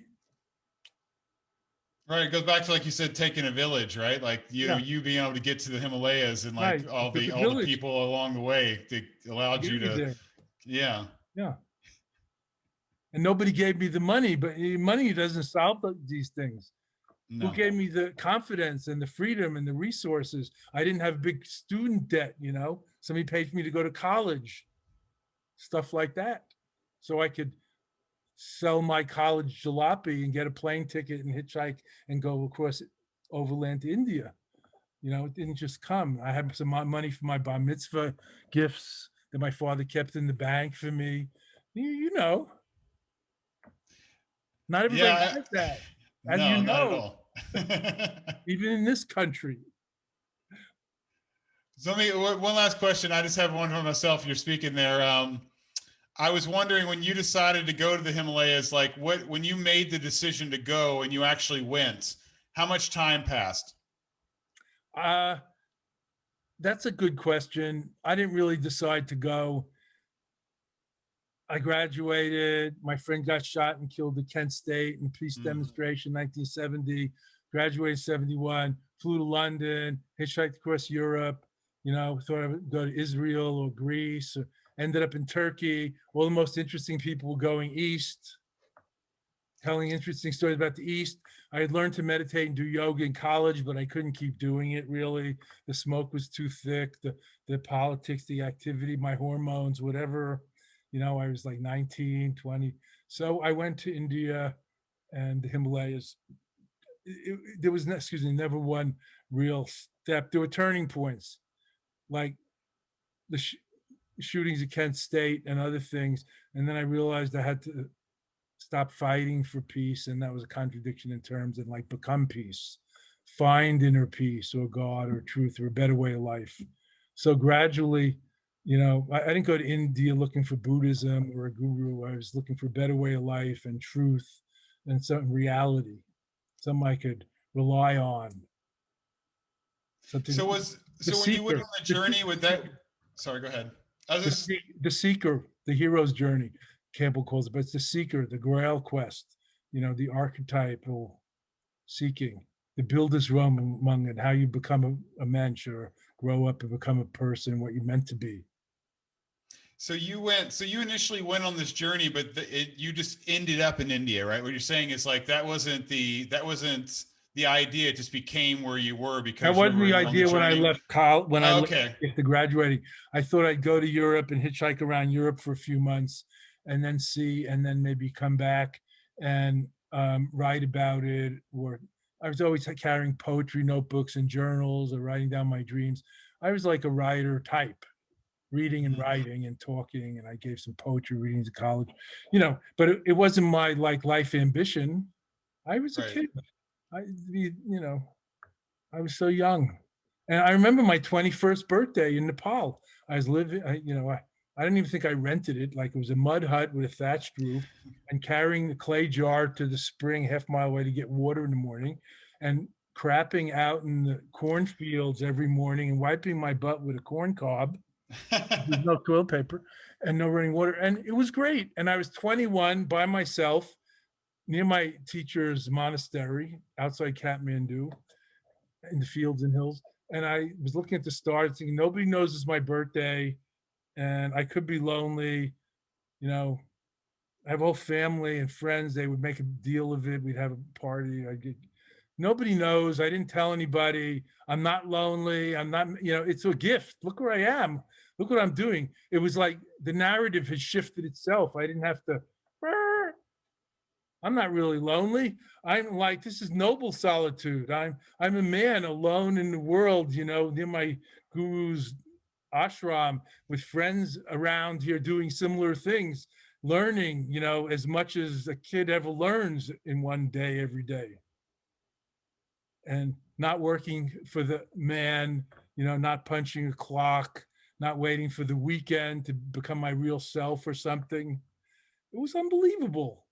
Right. It goes back to, like you said, taking a village, right? Like Yeah, you being able to get to the Himalayas and like right. It took a all the village people along the way that to allowed get you me to, there. yeah. Yeah, and nobody gave me the money, but money doesn't solve these things. Who No. gave me the confidence and the freedom and the resources? I didn't have big student debt. Somebody paid for me to go to college, stuff like that, so I could sell my college jalopy and get a plane ticket and hitchhike and go across overland to India. It didn't just come. I had some money for my bar mitzvah gifts that my father kept in the bank for me. You know, not everybody Yeah. has that, as No, not at all. even in this country. So let me, one last question. I just have one for myself. You're speaking there. I was wondering when you decided to go to the Himalayas, like when you made the decision to go and you actually went, how much time passed? Uh, that's a good question. I didn't really decide to go. I graduated. My friend got shot and killed at Kent State in a peace Mm. demonstration, 1970. Graduated 71. Flew to London. Hitchhiked across Europe. Thought I would go to Israel or Greece. Ended up in Turkey. All the most interesting people were going east, telling interesting stories about the East. I had learned to meditate and do yoga in college, but I couldn't keep doing it really. The smoke was too thick, the politics, the activity, my hormones, whatever. I was like 19, 20. So I went to India and the Himalayas. There was, excuse me, never one real step. There were turning points, like the shootings at Kent State and other things. And then I realized I had to stop fighting for peace, and that was a contradiction in terms, and like become peace, find inner peace or God or truth or a better way of life. So gradually, I didn't go to India looking for Buddhism or a guru. I was looking for a better way of life and truth and some reality, something I could rely on, something. The So when you went seeker, on the journey with that, sorry, go ahead. I was just, the seeker, the hero's journey, Campbell calls it, but it's the seeker, the Grail quest, the archetypal seeking, the builder's realm among it, how you become a mensch or grow up and become a person, what you're meant to be. so you initially went on this journey, but you just ended up in India, right? What you're saying is like that wasn't the idea. It just became where you were That because wasn't the you were on the idea when I journey. left college, when I Oh, left okay. after graduating. I thought I'd go to Europe and hitchhike around Europe for a few months and then see, and then maybe come back and write about it. Or I was always carrying poetry notebooks and journals or writing down my dreams. I was like a writer type, reading and Mhm. writing and talking, and I gave some poetry readings at college, but it wasn't my like life ambition. I was a Right. kid. I, you know, I was so young. And I remember my 21st birthday in Nepal. I was living, I didn't even think I rented it. Like, it was a mud hut with a thatched roof, and carrying the clay jar to the spring half mile away to get water in the morning, and crapping out in the cornfields every morning and wiping my butt with a corn cob. There's no toilet paper and no running water. And it was great. And I was 21 by myself near my teacher's monastery outside Kathmandu in the fields and hills. And I was looking at the stars, thinking, nobody knows it's my birthday, and I could be lonely. You know, I have a whole family and friends. They would make a deal of it. We'd have a party. Nobody knows. I didn't tell anybody. I'm not lonely. I'm not, it's a gift. Look where I am. Look what I'm doing. It was like the narrative has shifted itself. I didn't have to, I'm not really lonely. I'm like, this is noble solitude. I'm a man alone in the world, near my guru's ashram with friends around here doing similar things, learning, as much as a kid ever learns in one day, every day. And not working for the man, not punching a clock, not waiting for the weekend to become my real self or something. It was unbelievable.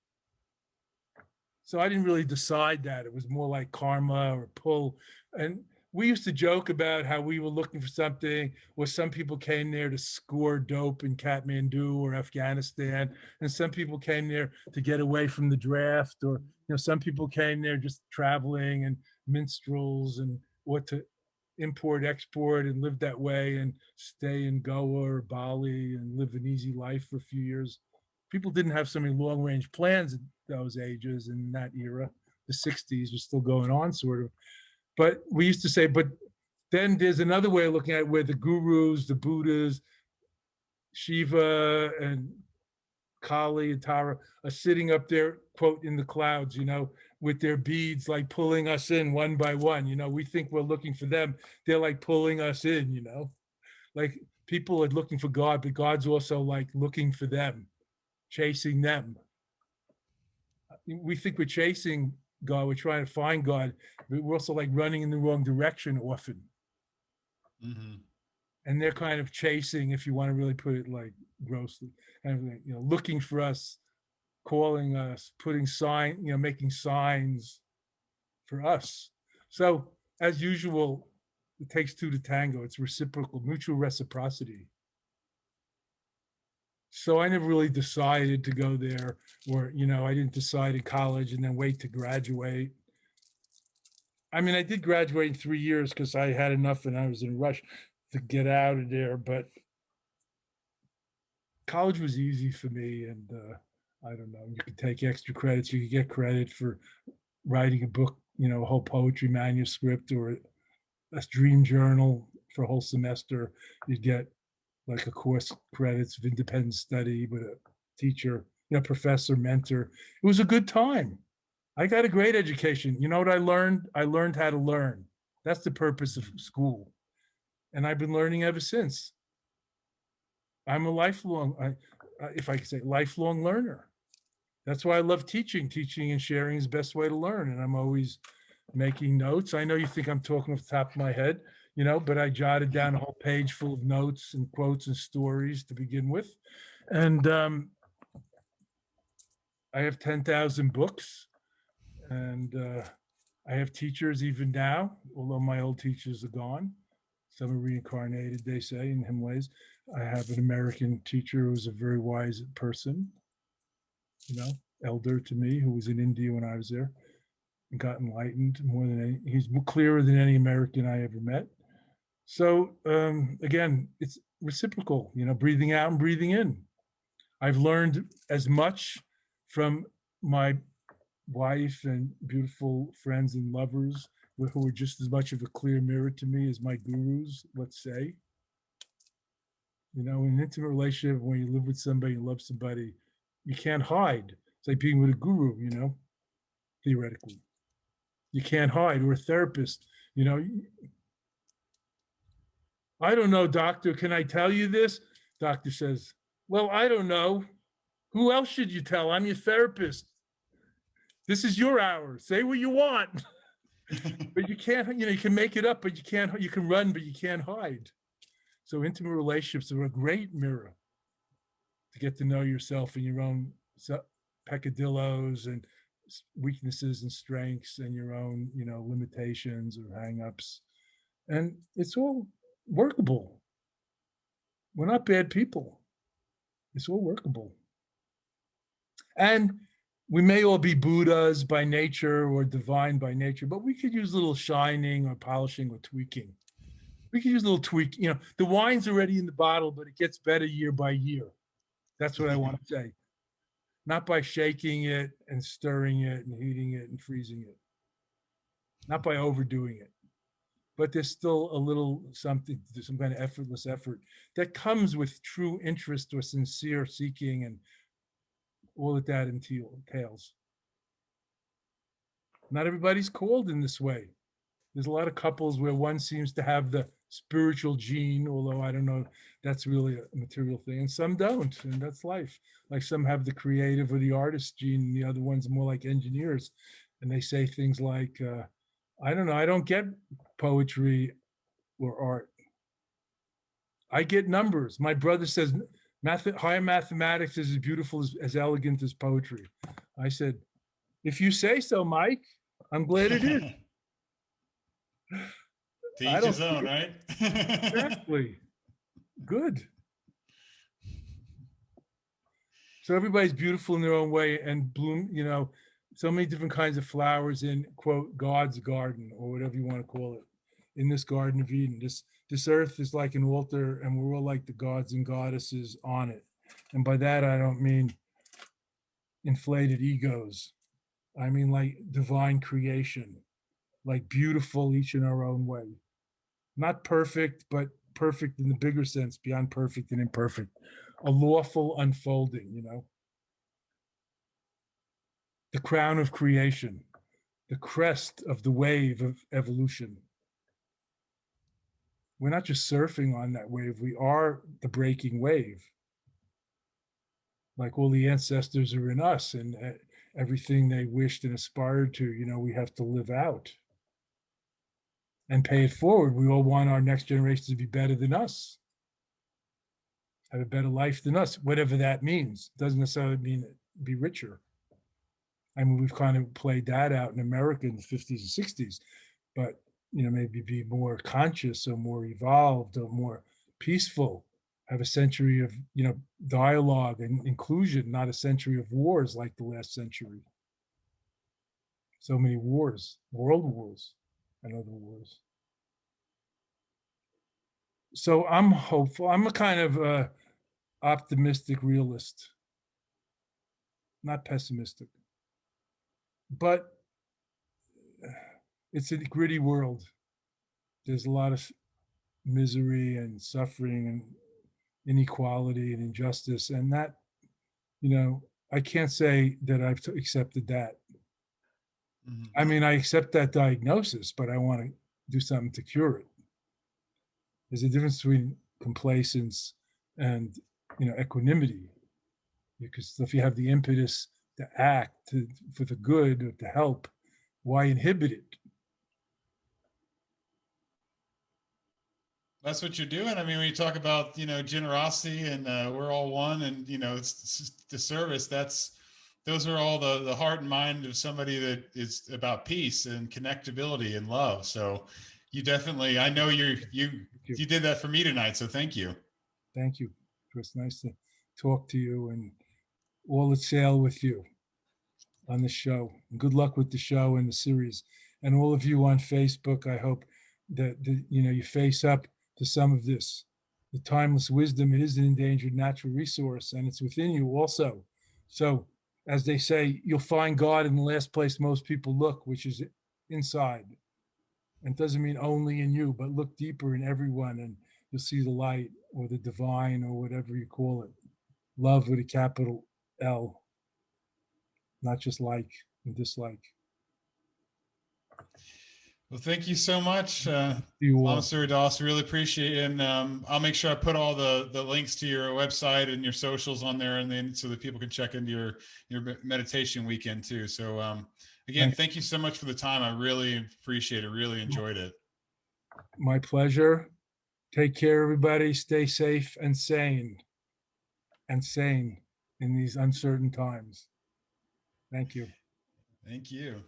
So I didn't really decide that. It was more like karma or pull. And we used to joke about how we were looking for something, or some people came there to score dope in Kathmandu or Afghanistan, and some people came there to get away from the draft, or some people came there just traveling and minstrels and what to import, export, and live that way and stay in Goa or Bali and live an easy life for a few years. People didn't have so many long range plans at those ages in that era. The 60s was still going on, sort of. But we used to say, but then there's another way of looking at it where the gurus, the Buddhas, Shiva and Kali and Tara are sitting up there, quote, in the clouds, with their beads, like pulling us in one by one. We think we're looking for them. They're like pulling us in, like people are looking for God, but God's also like looking for them, chasing them. We think we're chasing God, we're trying to find God, but we're also like running in the wrong direction often. Mm-hmm. And they're kind of chasing, if you want to really put it like grossly, kind of looking for us, calling us, putting making signs for us. So as usual, it takes two to tango. It's reciprocal, mutual reciprocity. So I never really decided to go there, or I didn't decide in college and then wait to graduate. I mean, I did graduate in 3 years because I had enough and I was in a rush to get out of there. But college was easy for me, and I don't know. You could take extra credits. You could get credit for writing a book, a whole poetry manuscript, or a dream journal for a whole semester. You'd get like a course credits of independent study with a teacher, professor, mentor. It was a good time. I got a great education. You know what I learned? I learned how to learn. That's the purpose of school. And I've been learning ever since. I'm a lifelong, if I could say, lifelong learner. That's why I love teaching. Teaching and sharing is the best way to learn. And I'm always making notes. I know you think I'm talking off the top of my head, but I jotted down a whole page full of notes and quotes and stories to begin with. And I have 10,000 books. And I have teachers even now, although my old teachers are gone. Some are reincarnated, they say, in Himalayas. I have an American teacher who was a very wise person, elder to me, who was in India when I was there and got enlightened more than any. He's clearer than any American I ever met. So again, it's reciprocal, breathing out and breathing in. I've learned as much from my wife and beautiful friends and lovers who are just as much of a clear mirror to me as my gurus, let's say. In an intimate relationship, when you live with somebody, you love somebody, you can't hide. It's like being with a guru, theoretically. You can't hide. Or a therapist, I don't know, doctor, can I tell you this? Doctor says, well, I don't know. Who else should you tell? I'm your therapist. This is your hour. Say what you want. But you can't, you can make it up, but you can't, you can run, but you can't hide. So intimate relationships are a great mirror to get to know yourself and your own peccadillos and weaknesses and strengths and your own, limitations or hangups. And it's all workable. We're not bad people. It's all workable. And we may all be Buddhas by nature or divine by nature, but we could use a little shining or polishing or tweaking. We could use a little tweak. The wine's already in the bottle, but it gets better year by year. That's what I want to say. Not by shaking it and stirring it and heating it and freezing it. Not by overdoing it. But there's still a little something, some kind of effortless effort that comes with true interest or sincere seeking and all that entails. Not everybody's called in this way. There's a lot of couples where one seems to have the spiritual gene, although I don't know, that's really a material thing, and some don't, and that's life. Like some have the creative or the artist gene, and the other ones more like engineers, and they say things like, I don't know, I don't get poetry or art. I get numbers. My brother says higher mathematics is as beautiful, as elegant as poetry. I said, if you say so, Mike, I'm glad it is. To I each don't his own, see right? exactly. Good. So everybody's beautiful in their own way and bloom, so many different kinds of flowers in quote God's garden or whatever you want to call it. In this Garden of Eden. This earth is like an altar and we're all like the gods and goddesses on it. And by that I don't mean inflated egos. I mean like divine creation, like beautiful each in our own way. Not perfect, but perfect in the bigger sense, beyond perfect and imperfect. A lawful unfolding. The crown of creation, the crest of the wave of evolution. We're not just surfing on that wave, we are the breaking wave. Like all the ancestors are in us, and everything they wished and aspired to, we have to live out and pay it forward. We all want our next generation to be better than us, have a better life than us, whatever that means. Doesn't necessarily mean be richer. I mean, we've kind of played that out in America in the 50s and 60s, but maybe be more conscious or more evolved or more peaceful, have a century of dialogue and inclusion, not a century of wars like the last century. So many wars, world wars and other wars. So I'm hopeful. I'm a kind of optimistic realist, not pessimistic, but it's a gritty world. There's a lot of misery and suffering and inequality and injustice, and that I can't say that I've accepted that. I mean, I accept that diagnosis, but I want to do something to cure it. There's a difference between complacence and equanimity, because if you have the impetus to act for the good or to help, why inhibit it? That's what you're doing. I mean, when you talk about, generosity and we're all one and, it's the service, those are all the heart and mind of somebody that is about peace and connectability and love. So you definitely, I know you did that for me tonight. So thank you. Thank you. It was nice to talk to you and all that sail with you on the show. Good luck with the show and the series. And all of you on Facebook, I hope that you face up to some of this. The timeless wisdom, it is an endangered natural resource, and it's within you also. So, as they say, you'll find God in the last place most people look, which is inside. And it doesn't mean only in you, but look deeper in everyone, and you'll see the light or the divine or whatever you call it. Love with a capital L, not just like and dislike. Well, thank you so much, You Lama all. Surya. Really appreciate it. And I'll make sure I put all the links to your website and your socials on there, and then so that people can check into your meditation weekend too. So again, thank you so much for the time. I really appreciate it. Really enjoyed it. My pleasure. Take care, everybody. Stay safe and sane in these uncertain times. Thank you. Thank you.